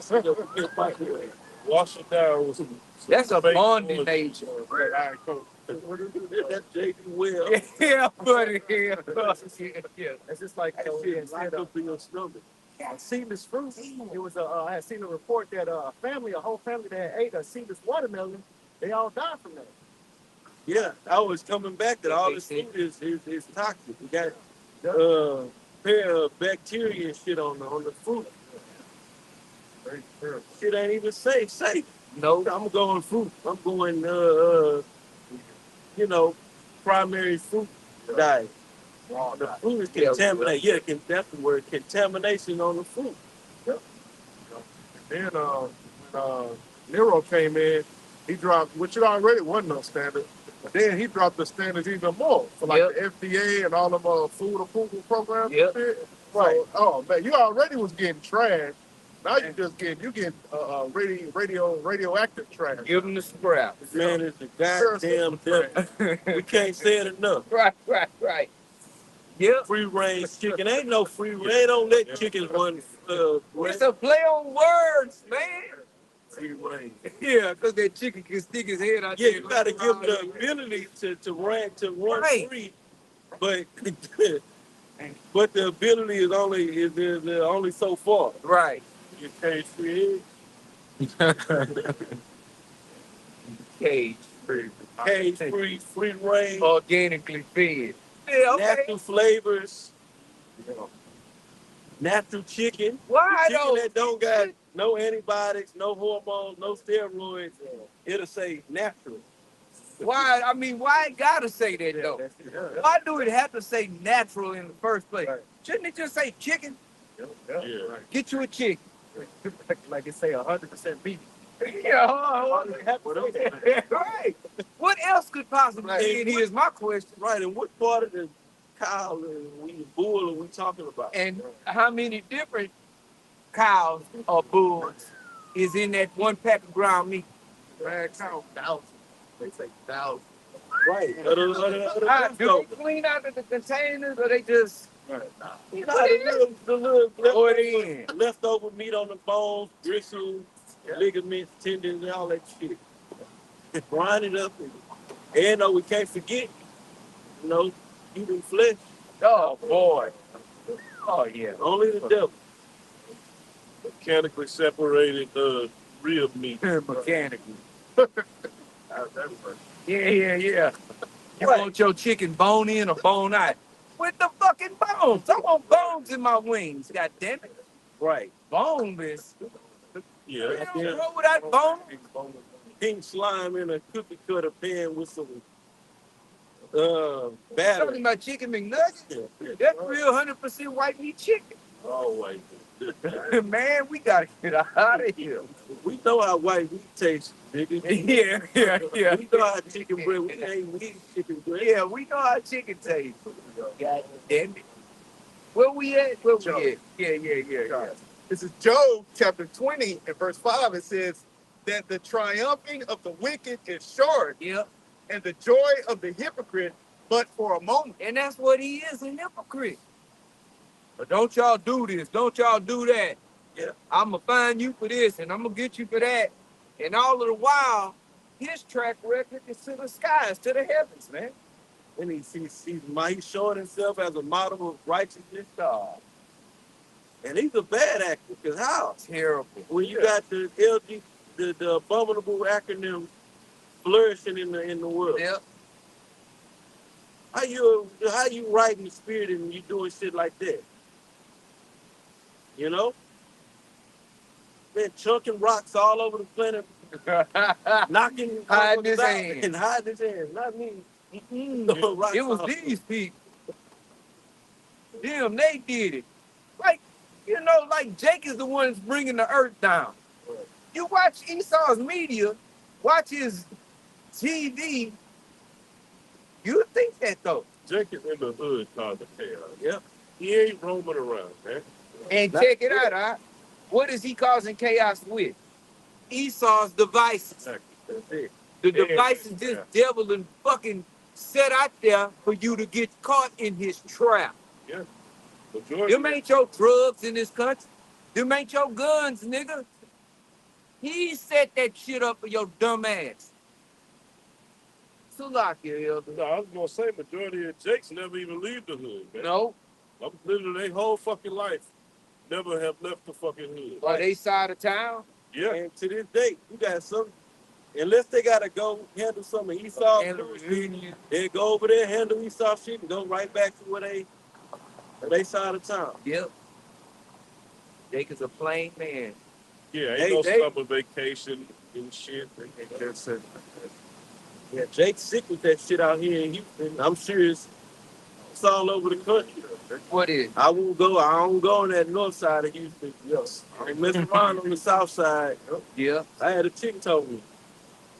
the microwave. Wash it down with some That's a fake bonding oil, nature. red iron coat. That's J.D. Wells. Yeah, buddy. Yeah. It's just like that shit. Lock up in your stomach. Seedless fruit. It was I had seen a report that a whole family that ate a seedless watermelon, they all died from that. Yeah, I was coming back that all this food is toxic. We got bacteria and shit on the fruit. Shit ain't even safe. No. I'm going fruit. I'm going primary fruit diet. The fruit is contaminated. Yeah, that's the word. Contamination on the fruit. Then when Nero came in, he dropped, which it already wasn't no standard, but then he dropped the standards even more for like the FDA and all them food approval programs and shit. Right. So, oh man, you already was getting trash. Now you getting radioactive trash. Give them the scrap. This man is the goddamn devil. We can't say it enough. Right. Yep. Free range chicken. Ain't no free range. They don't let chickens run. It's a play on words, man. Free range. Yeah, because that chicken can stick his head out Yeah, there. you got to give them the ability to run free, but the ability is only so far. Right. You cage free eggs. Cage free. Cage-free, free range, Organically fed. Yeah, okay. natural flavors, natural chicken. Why Chicken though? that don't got no antibiotics, no hormones, no steroids. It'll say natural. Why? I mean, why it gotta say that though? Why do it have to say natural in the first place? Shouldn't it just say chicken? Yeah. Get you a chicken. Like it say 100% beef. Yeah, right. What else could possibly be in here is my question. Right, and what part of the cow and bull are we talking about? And how many different cows or bulls is in that one pack of ground meat? Man, count thousands. They say thousands. Right. Do they clean out the containers or they just You know, the little throw it in? leftover meat on the bones, bristles, ligaments, tendons, and all that shit. Grind it up. And though we can't forget, eating flesh. Oh boy. Oh yeah. Only the devil. Mechanically separated rib meat. Mechanically. Yeah. You Right. want your chicken bone in or bone out? With the fucking bones. I want bones in my wings, god damn it. Right. Boneless. Yeah. You don't roll without bone. Pink slime in a cookie cutter pan with some Talking batter. about chicken McNuggets? That's real 100% white meat chicken. Oh, wait. Man, we gotta get out of here. We know how white meat tastes, nigga. Yeah. We know how chicken bread. We ain't eat chicken bread. Yeah, we know how chicken tastes. God damn it. Where we at? Yeah. This is Job chapter 20 and verse 5. It says that the triumphing of the wicked is short, Yep. and the joy of the hypocrite but for a moment. And that's what he is, a hypocrite. But don't y'all do this. Don't y'all do that. Yeah. I'm going to find you for this, and I'm going to get you for that. And all of the while, his track record is to the skies, to the heavens, man. And he's showing himself as a model of righteousness. And he's a bad actor, because how? Terrible. When you got the the abominable acronym flourishing in the world. Yep. How you right in the spirit and you doing shit like that? You know? Man, chunking rocks all over the planet, knocking Hiding his out hand. and hiding his hand. Not me. It was these people. Them, they did it. Like Jake is the one that's bringing the earth down. You watch Esau's media, watch his TV, you think that though. Jacob in the hood causing chaos. Yep. He ain't roaming around, man. And check it out, huh? What is he causing chaos with? Esau's devices. Exactly. That's it. The devices this devil and fucking set out there for you to get caught in his trap. Yeah. Majority. Them ain't your drugs in this country. Them ain't your guns, nigga. He set that shit up for your dumb ass. Salakia, Elder. No, I was gonna say majority of Jakes never even leave the hood, man. No. I'm literally their whole fucking life never have left the fucking hood. Are they side of town? Yeah. And to this day, you got some, unless they gotta go handle some of Esau, And the reunion. they go over there, handle Esau shit, and go right back to where they side of town. Yep. Jake is a plain man. Yeah, ain't They- no they- summer vacation and shit. That's it. Yeah, Jake's sick with that shit out here in Houston. I'm sure it's all over the country. What is? I don't go on that north side of Houston. Yes. I ain't messing around on the south side. Yeah. I had a chick told me,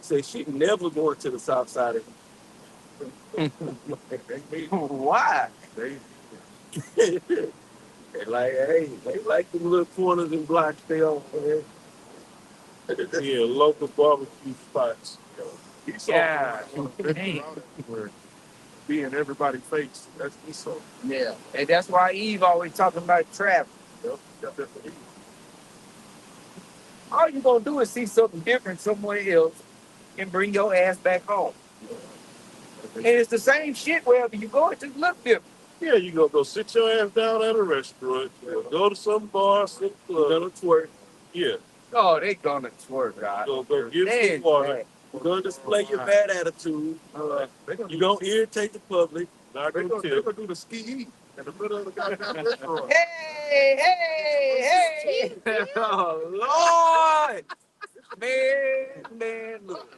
say she never going to the south side of Why? They like, hey, they like them little corners and blocks they on, man. Yeah, local barbecue spots. Yeah. Being everybody's face. That's Esau. Yeah. And that's why Eve always talking about travel. Yep. All you gonna do is see something different somewhere else and bring your ass back home. And it's the same shit wherever you go, it just look different. Yeah, you gonna go sit your ass down at a restaurant, go to some bar, some club, Gonna twerk. yeah, Oh, they gonna twerk, God. You're gonna go get some water. You're gonna display your bad attitude. You're gonna irritate the public. Not They're gonna gonna tip. do the ski in the middle of the goddamn restaurant. Hey, hey! Oh, Lord! Man, look.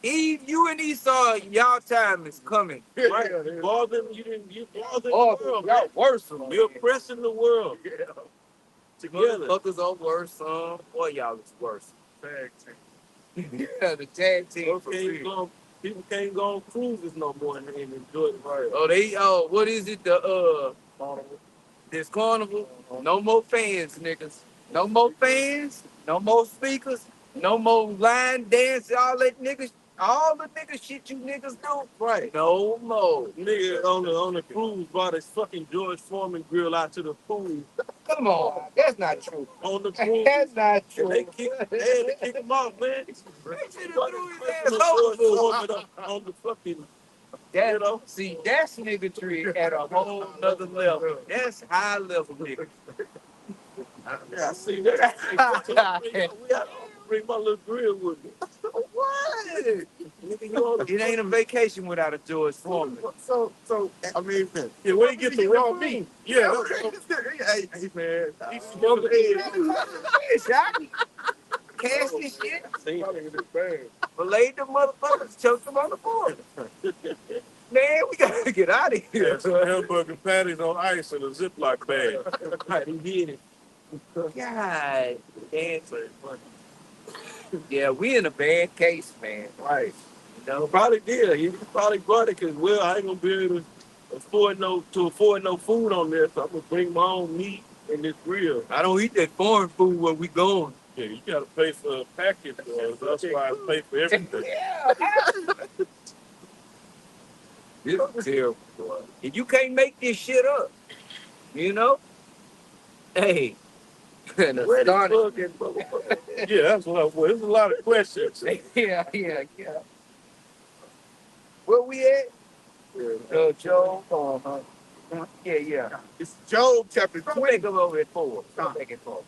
Eve, you and Esau, y'all time is coming. Right? You bothering the world. Y'all worse than You're oppressing the world. Together. Motherfuckers are worse, boy, y'all is worse. Tag team. Yeah, the tag team. People can't go on cruises no more and enjoy it. Right. What is it? This carnival. No more fans, niggas. No more fans. No more speakers. No more line dance. All the niggas shit you niggas do. Right. No more. Nigga on the cruise brought his fucking George Foreman grill out to the pool. Come on, that's not true. On the cruise. That's not true. They had to kick him off, man. They should have threw his ass overboard. On the fucking. See, that's niggatry at a whole nother level. That's high level nigga. Yeah, I see that. We had to bring my little grill with me. What? It ain't a vacation without a George Foreman. So, I mean, Yeah, where you get the raw meat? yeah, Hey, man. he smoked the Cash this shit. See? Belayed the motherfuckers, choked them on the board. Man, we gotta get out of here. Yeah, some hamburger patties on ice in a Ziploc bag. Right, he did it. God damn. Yeah, we in a bad case, man. Right. You know? Probably did. He probably brought it because, well, I ain't gonna be able to afford no food on there, so I'm gonna bring my own meat in this grill. I don't eat that foreign food where we going. Yeah, you gotta pay for a package. That's why I pay for everything. Yeah. This is terrible. And you can't make this shit up. You know? Hey. Yeah, that's what I was. There's a lot of questions. Yeah. Where we at? Job. Yeah. It's Job chapter Come 20. back over at 4. Come back at 4.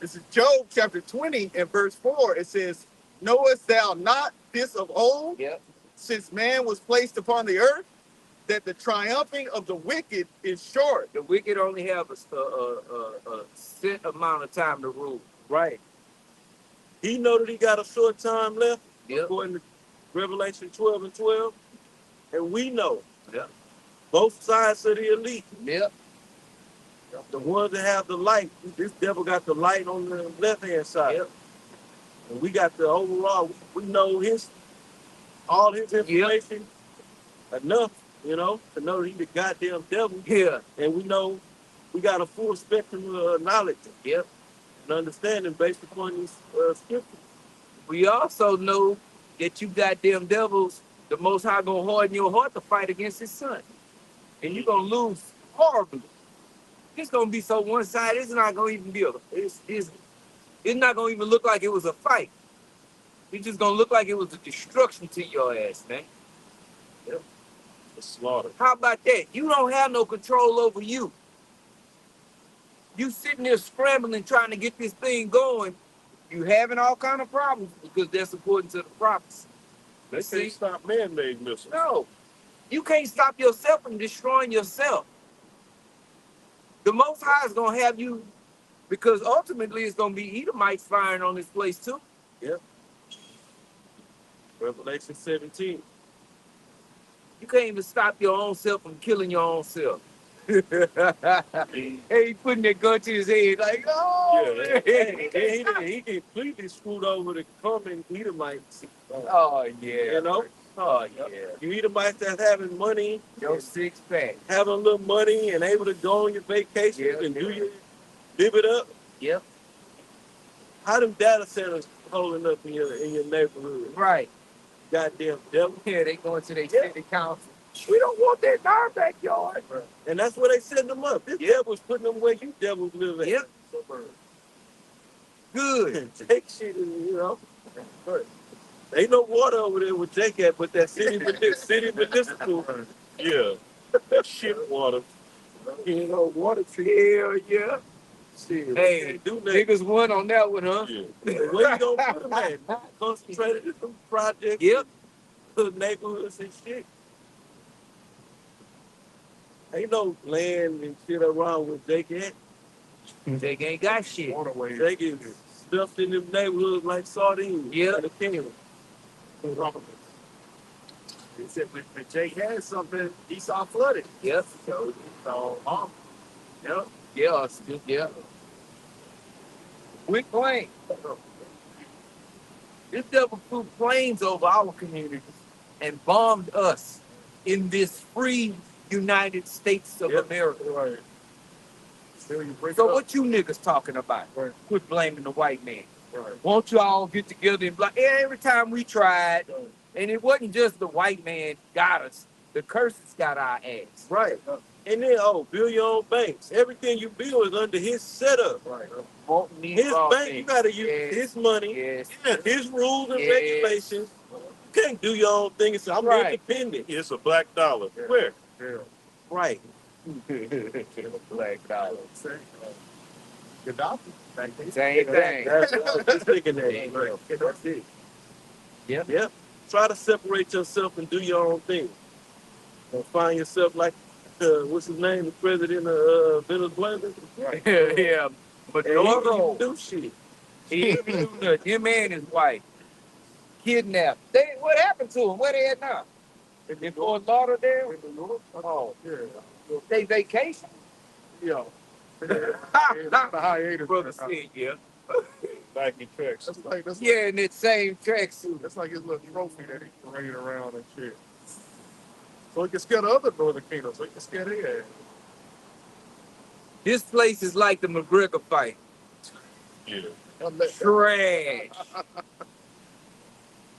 This is Job chapter 20 and verse 4. It says, knowest thou not this of old, Yep. since man was placed upon the earth, that the triumphing of the wicked is short? The wicked only have a set amount of time to rule. Right. He know that he got a short time left, Yep. according to Revelation 12 and 12. And we know. Yep. Both sides of the elite. Yep. The ones that have the light. This devil got the light on the left-hand side. Yep. And we got the overall. We know all his information enough, to know that he the goddamn devil. Yeah. And we know we got a full spectrum of knowledge. Yep. And understanding based upon these scriptures. We also know that you goddamn devils, the Most High gonna harden your heart to fight against his son. And you're gonna lose horribly. It's gonna be so one-sided, it's not gonna even be it's not gonna even look like it was a fight. It's just gonna look like it was a destruction to your ass, man. Yep. The slaughter. How about that? You don't have no control over you. You sitting there scrambling, trying to get this thing going. You having all kind of problems because that's according to the prophets. They can't stop man-made missiles. No, you can't stop yourself from destroying yourself. The Most High is gonna have you, because ultimately it's gonna be Edomites firing on this place too. Yep. Revelation 17. You can't even stop your own self from killing your own self. Hey, he putting that gun to his head like, oh, Yeah, he completely screwed over the coming Edomites. oh yeah, oh yeah. You Edomites that's having money, Your six pack. having a little money, and able to go on your vacations and live it up. Yep. How them data centers holding up in your neighborhood? Right. Goddamn devil. Yeah, they going to their city council. We don't want that in our backyard. And that's where they setting them up. This devil's putting them where you devils live at. Yep. Good. Take shit, Ain't no water over there with Jake at, but that city municipal. Yeah, that shit water. Water tree. Hell yeah. Shit, Hey, can't do that. niggas won on that one, huh? Yeah. Where you gonna put them at? Concentrated in some projects, Yep. the neighborhoods and shit. Ain't no land and shit around with Jake at. They ain't got shit. Waterways. Jake is stuffed in them neighborhoods like sardines. Yeah. In a can. They said when Jake had something, Esau flooded. Yep. So, yep. Yeah. Yeah. We plane. This devil flew planes over our communities and bombed us in this free United States of Yep. America. Right. Still you break So up. what you niggas talking about? Right. Quit blaming the white man. Right. Won't you all get together and like every time we tried, and it wasn't just the white man got us. The curses got our ass. Right. And then, build your own banks. Everything you build is under his setup. Right. Won't need His raw bank, you things. gotta use Yes. his money, Yes. his rules and Yes. regulations. You can't do your own thing and say, I'm Right. independent. It's a black dollar. Where? Yeah. Right. Black dollar. Gaddafi. Same thing. That's what I was just thinking that. Same Right. thing. That's it. Yep. Yep. Try to separate yourself and do your own thing. Don't find yourself like, what's his name, the president of Venezuela? Right. Yeah. But And he didn't Maduro, even do shit. he didn't do nothing. Him and his wife kidnapped. What happened to him? Where they at now? In Fort Lauderdale? Oh, Yeah. they vacation? Yeah. It's not a hiatus. Brother said, yeah. Nike tracks. That's Yeah, in that same tracksuit. That's like his little trophy that he parading around and shit. So he can scare the other Northern Kingdom, so he can scare their ass. This place is like the McGregor fight. Yeah. Trash.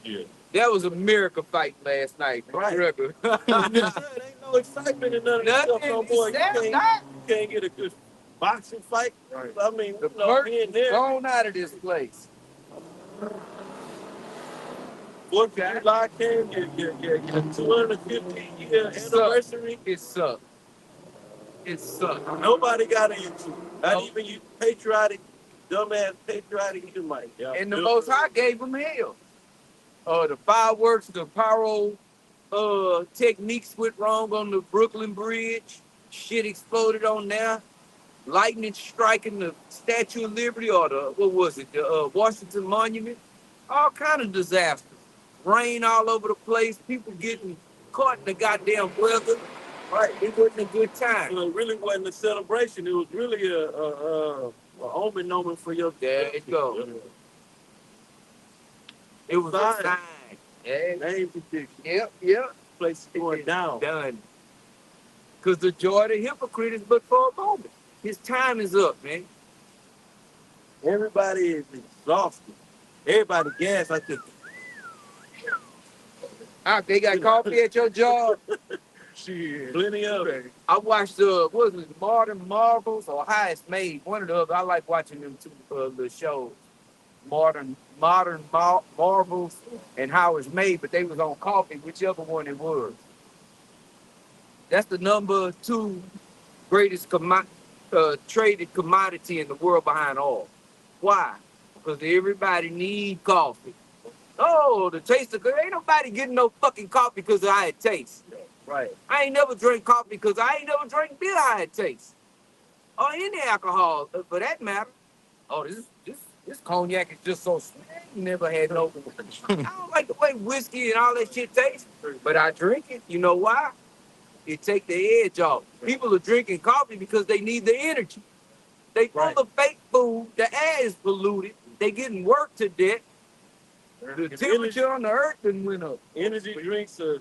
Yeah. That was a miracle fight last night. Right. McGregor. It ain't no excitement in none of this stuff Nothing. no more. You Saturday can't, night. you can't get a good boxing fight. Right. I mean, The you know, perk here and is there. gone out of this place. 4th of July came, your 250-year anniversary. It sucked. It sucked. Nobody got into it. Not Nope. even you patriotic, dumbass patriotic Edomite. Yeah. And the Most High gave them hell. The fireworks, the pyro techniques went wrong on the Brooklyn Bridge. Shit exploded on there. Lightning striking the Statue of Liberty or the Washington Monument. All kind of disasters. Rain all over the place. People getting caught in the goddamn weather. Right, it wasn't a good time. So it really wasn't a celebration. It was really a omen for your. There it goes. It was a sign. Yeah. Name prediction. Yep. Place is going down. Done. Because the joy of the hypocrite is but for a moment. His time is up, man. Everybody is exhausted. Everybody gas like the. They got coffee at your job. Shit. Plenty of it. I watched what was it, Modern Marvels or How It's Made. One of the other. I like watching them two the shows. Modern Marvels and How It's Made, but they was on coffee, whichever one it was. That's the number 2 greatest traded commodity in the world behind oil. Why? Because everybody need coffee. Oh, the taste of good. Ain't nobody getting no fucking coffee because of how it tastes. Right. I ain't never drank coffee because I ain't never drank beer how it tastes. Or any alcohol, for that matter. Oh, this cognac is just so sweet. I ain't never had no. I don't like the way whiskey and all that shit tastes, but I drink it. You know why? It take the edge off. People are drinking coffee because they need the energy. They full of fake food. The air is polluted. They getting worked to death. The temperature on the earth done went up. Energy drinks are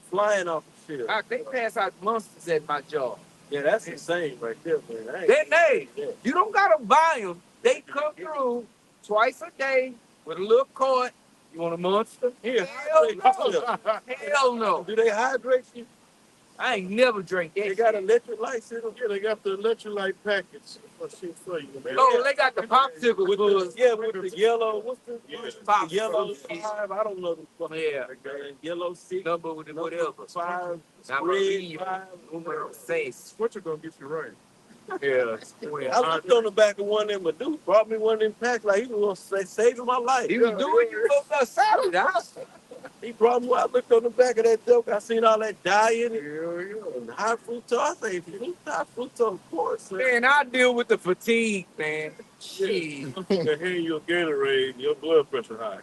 flying off the shelf. They pass out monsters at my job. Yeah, that's insane right there, man. You don't gotta buy them. They come through twice a day with a little cart. You want a monster? Here, Hell no. Hell no. Do they hydrate you? I ain't never drank that. They got shit. electric lights in them. Yeah, they got the electrolyte package. What shit for you, man? Oh, they got the popsicle With buzz. the yellow, what's the Pop yellow shit. 5? I don't know the fucking yellow 6. Number with whatever. 5, I'm red reading 5. say What you gonna get you right? Yeah. I looked on the back of one of them, but dude brought me one of them packs like he was gonna saving my life. He was doing you folks outside. He brought me. I looked on the back of that joke. I seen all that dye in it. Yeah. And high fructose. I say, high fructose, of course. Man, I deal with the fatigue, man. Shit. You can hear your Gatorade, your blood pressure high.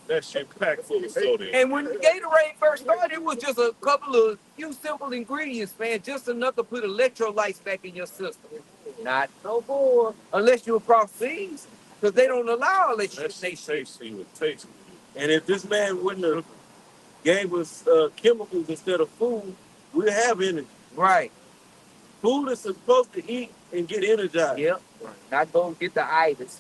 That shit packed full of sodium. And when the Gatorade first started, it was just a couple of few simple ingredients, man. Just enough to put electrolytes back in your system. Not no more. Unless you're across seas. Because they don't allow That electricity. shit tasty with taste. And if this man wouldn't have gave us chemicals instead of food, we'd have energy. Right. Food is supposed to eat and get energized. Yep. Not go get the itis.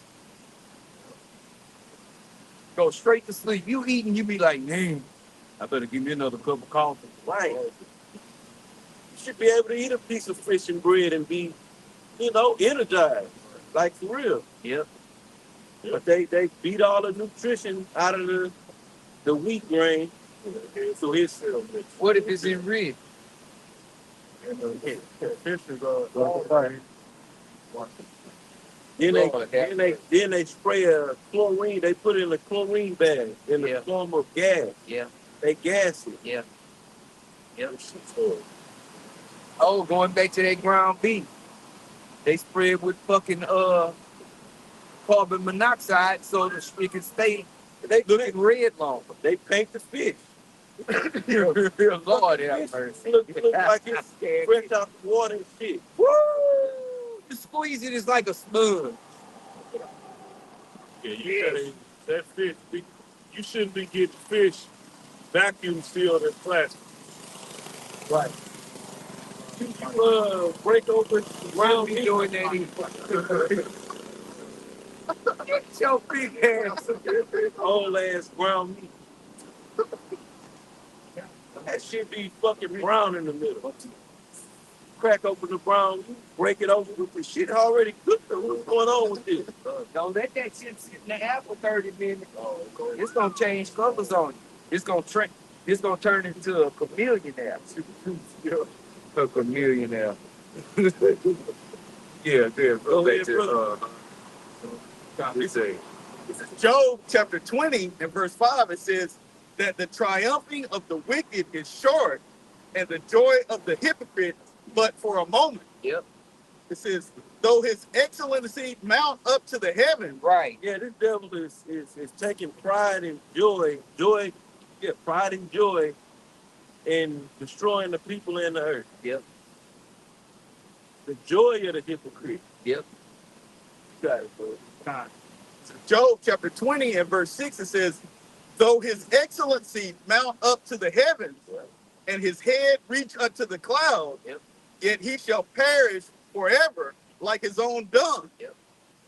Go straight to sleep. You eating, you be like, man, I better give me another cup of coffee. Right. You should be able to eat a piece of fish and bread and be, energized. Like for real. Yep. But they beat all the nutrition out of the wheat grain. So his cell mix. What if it's in red? Fish is Then they spray a chlorine. They put it in a chlorine bag in the form of gas. Yeah. They gas it. Yeah. Yep. Oh, going back to that ground beef. They spray it with fucking carbon monoxide so it can stay looking red longer. They paint the fish. Lord have mercy. Look like it's fresh out the water and shit. Woo! You squeeze it, it's like a sponge. Yeah, you gotta that fish. You shouldn't be getting fish vacuum sealed in plastic. Right. You break open ground Be meat. doing that either. Get your big ass. Old ass ground meat. That shit be fucking brown in the middle. Crack open the brown meat, break it open with the shit already cooked. What's going on with this? Don't let that shit sit in the air for 30 minutes. It's gonna change colors on you. It's gonna turn into a chameleon now. A chameleon now. Yeah, Go ahead, brother. This is Job chapter 20 and verse 5. It says that the triumphing of the wicked is short, and the joy of the hypocrite but for a moment. Yep. It says, though his excellency mount up to the heaven. Right. Yeah, this devil is taking pride and pride and joy in destroying the people in the earth. Yep. The joy of the hypocrite. Yep. You got it, bro. Job chapter 20 and verse 6, it says, though his excellency mount up to the heavens, and his head reach unto the clouds, yet he shall perish forever like his own dung. Yep.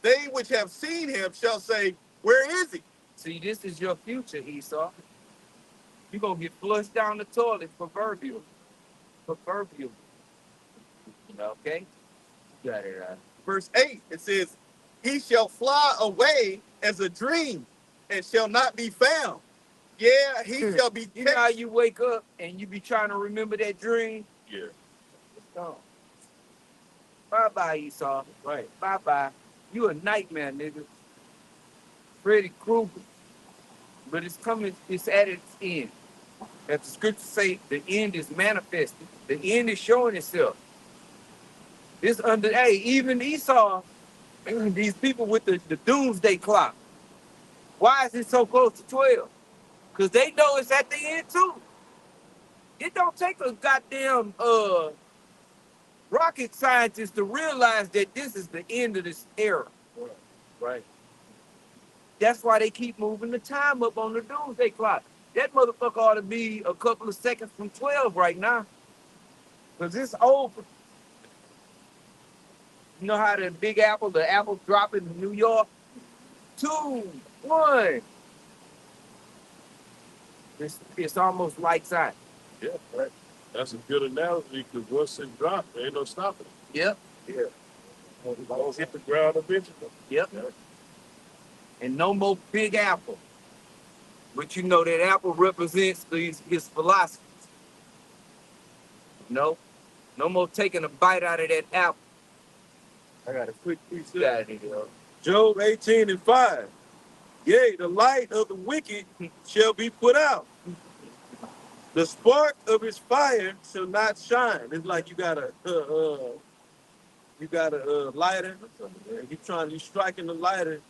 They which have seen him shall say, where is he? See, this is your future, Esau. You're going to get flushed down the toilet, proverbial. Proverbial. Okay? You got it right. Verse 8, it says, he shall fly away as a dream and shall not be found. Yeah, he shall be. You know how you wake up and you be trying to remember that dream? Yeah. It's gone. Bye-bye, Esau. Right. Bye-bye. You a nightmare, nigga. Freddy Krueger. But it's coming, it's at its end. As the scriptures say, the end is manifested. The end is showing itself. Even Esau, these people with the doomsday clock. Why is it so close to 12? Because they know it's at the end too. It don't take a goddamn rocket scientist to realize that this is the end of this era. Right. That's why they keep moving the time up on the doomsday clock. That motherfucker ought to be a couple of seconds from 12 right now. Because it's over. You know how the apple drop in New York? 2, 1. It's almost lights out. Yeah, right. That's a good analogy because once it drops, there ain't no stopping it. Yep. Yeah. It'll hit the ground eventually. Yep. And no more Big Apple. But you know that apple represents his philosophies. No more taking a bite out of that apple. I got a quick You got it, yo. Job 18:5. Yea, the light of the wicked shall be put out. The spark of his fire shall not shine. It's like you got a lighter, and you striking the lighter,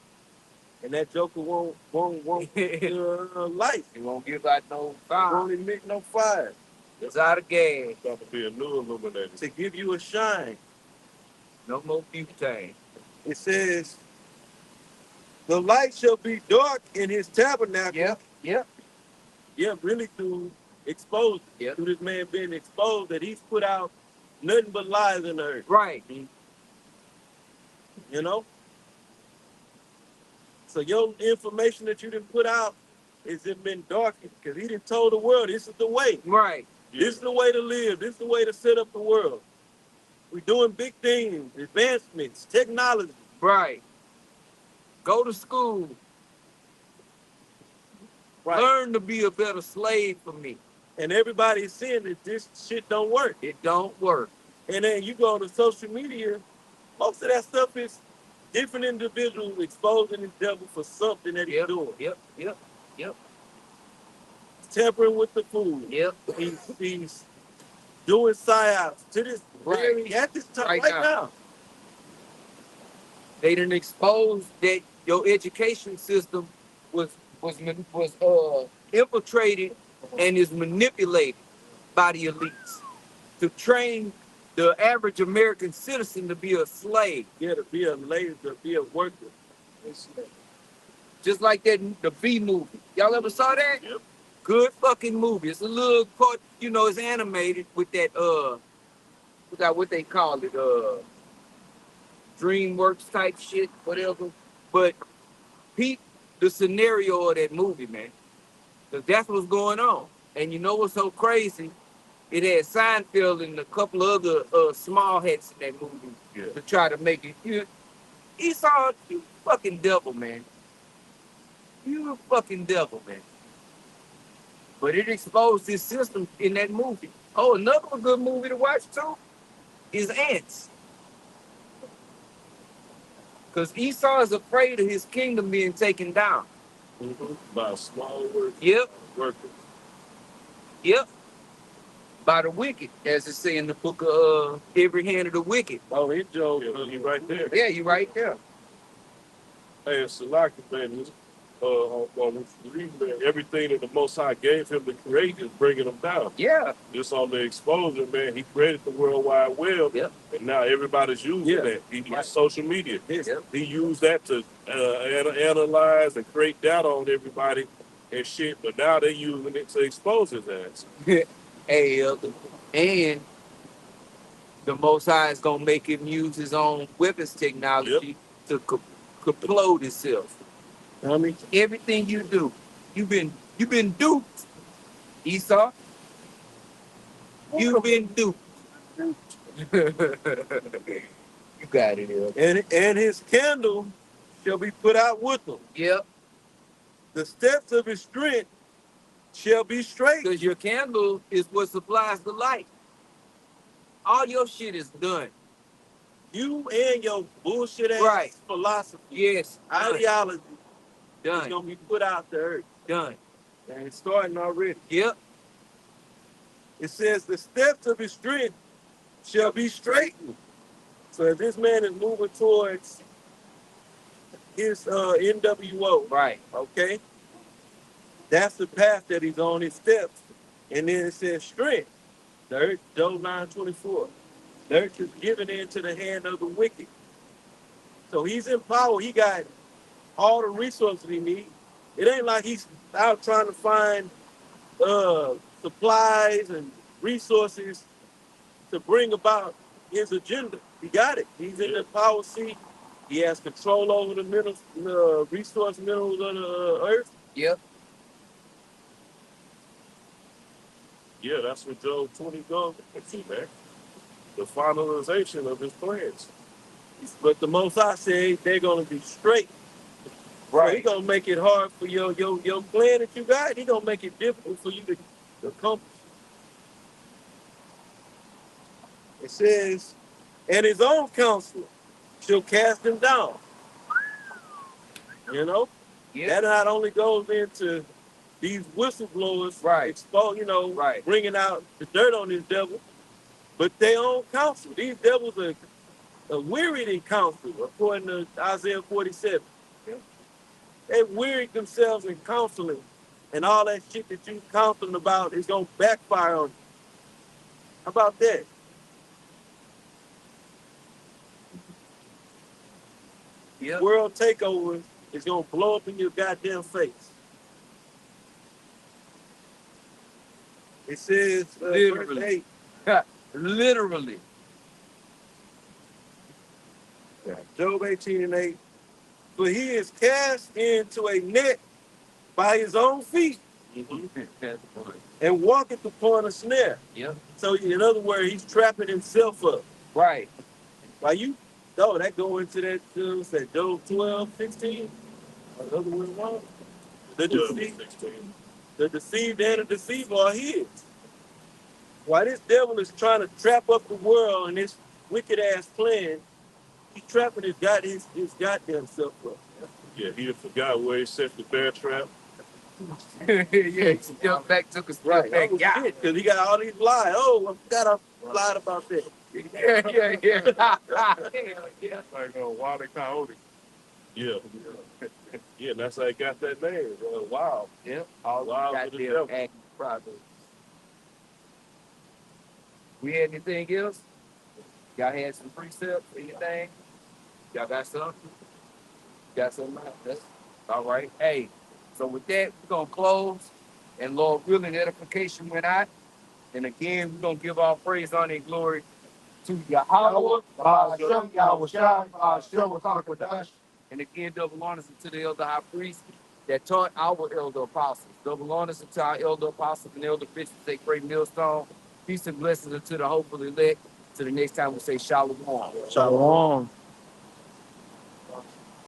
and that joker won't light. It won't give out no It fire. won't emit no fire. It's out of gas. It's got to be a new illuminator. To give you a shine. No more butane. It says, the light shall be dark in his tabernacle. Yep. Yep. Yeah, really through exposed. Yep. Through this man being exposed that he's put out nothing but lies in the earth. Right. You know? So your information that you didn't put out is it been darkened because he didn't told the world this is the way. Right. Yeah. This is the way to live. This is the way to set up the world. We're doing big things, advancements, technology. Right. Go to school. Right. Learn to be a better slave for me. And everybody's saying that this shit don't work. It don't work. And then you go to social media, most of that stuff is different individuals exposing the devil for something that he's Yep. doing. Yep. Yep. Yep. Tampering with the food. Yep. He's doing psyops to this Right. at this time Right right now. now. They done exposed that your education system was infiltrated and is manipulated by the elites to train the average American citizen to be a slave. Yeah, to be a lady, to be a worker. Just like that the B movie. Y'all ever saw that? Yep. Good fucking movie. It's a little part, you know, it's animated with that forgot what they call it, DreamWorks type shit, whatever. But peep the scenario of that movie, man. Because that's what's going on. And you know what's so crazy? It had Seinfeld and a couple of other small hats in that movie Yeah. to try to make it. Esau, you fucking devil, man. You a fucking devil, man. But it exposed this system in that movie. Oh, another good movie to watch too is Ants. Because Esau is afraid of his kingdom being taken down. By a small worker. Yep, Worker. yep. By the wicked, as it say in the book of Every Hand of the Wicked. Oh, he Joe. Yeah, he right there. Yeah, you right there. Hey, it's Salaki, man. This, on reading, man, everything that the Most High gave him to create is bringing him down. Yeah, Just on the exposure, man, he created the World Wide Web, Yep. and now everybody's using Yeah. that. He used social media. Yep. He used that to analyze and create data on everybody and shit, but now they're using it to expose his ass. Hey, and the Most High is gonna make him use his own weapons technology to complode himself. I mean, Everything you do, you've been duped, Esau. You've been duped. You got it, yeah. and his candle shall be put out with him. Yep, The steps of his strength shall be straight. because your candle is what supplies the light. All your shit is done. You and your bullshit ass Right. philosophy, Yes, done. ideology is Done. gonna be put out the earth. Done. And it's starting already. Yep. It says the steps of his strength shall be straightened. So if this man is moving towards his NWO, Right. okay, that's the path that he's on, his steps. And then it says strength. The earth, Job 9:24. The earth is given into the hand of the wicked. So he's in power. He got all the resources he needs. It ain't like he's out trying to find supplies and resources to bring about his agenda. He got it. He's in the power seat. He has control over the minerals, resource minerals of the earth. Yep. Yeah, that's what Job 20 goes into, man. The finalization of his plans. But the Most High said they're gonna be straight. So he gonna make it hard for your plan that you got. He gonna make it difficult for you to accomplish. It says, and his own counsel she'll cast them down. You know, Yeah. that not only goes into these whistleblowers, Right. right, bringing out the dirt on this devil, but their own counsel. These devils are wearied in counsel, according to Isaiah 47. Yeah. They wearied themselves in counseling, and all that shit that you counseling about is gonna backfire on you. How about that? Yeah. World takeover is gonna blow up in your goddamn face. It says, verse Literally. 8, Literally. Job 18:8. For he is cast into a net by his own feet That's funny. and walketh upon a snare. Yep. So, in other words, he's trapping himself up. Right. Like that go into that, what's that, Job 12:16? Or the other way around? The 12, deceived, 16. the deceived and the deceiver are his. While this devil is trying to trap up the world in this wicked ass plan, he's trapping his goddamn self up. Yeah, he had forgot where he set the bear trap. Yeah, he jumped back, took a step back. Oh, Yeah. shit, because he got all these lies. Oh, I forgot I lied about that. Yeah. Like Wild and Coyote. Yeah. Yeah, that's how he got that name. Wild. Yep. All Wild got to the their devil. acting progress. We had anything else? Y'all had some precepts, anything? Y'all got something? Got something? That's all right. Hey, so with that, we're gonna close. And Lord willing, edification went out. And again, we're gonna give all praise, honor, and glory to Yahweh, Ba'ashem, Yahweh Shai, Ba'ashem, Rakakadash. And again, double honors to the elder high priest that taught our elder apostles. Double honors to our elder apostles and elder bishops, a great millstone. Peace and blessings unto the hopeful elect. To the next time we say shalom. Shalom.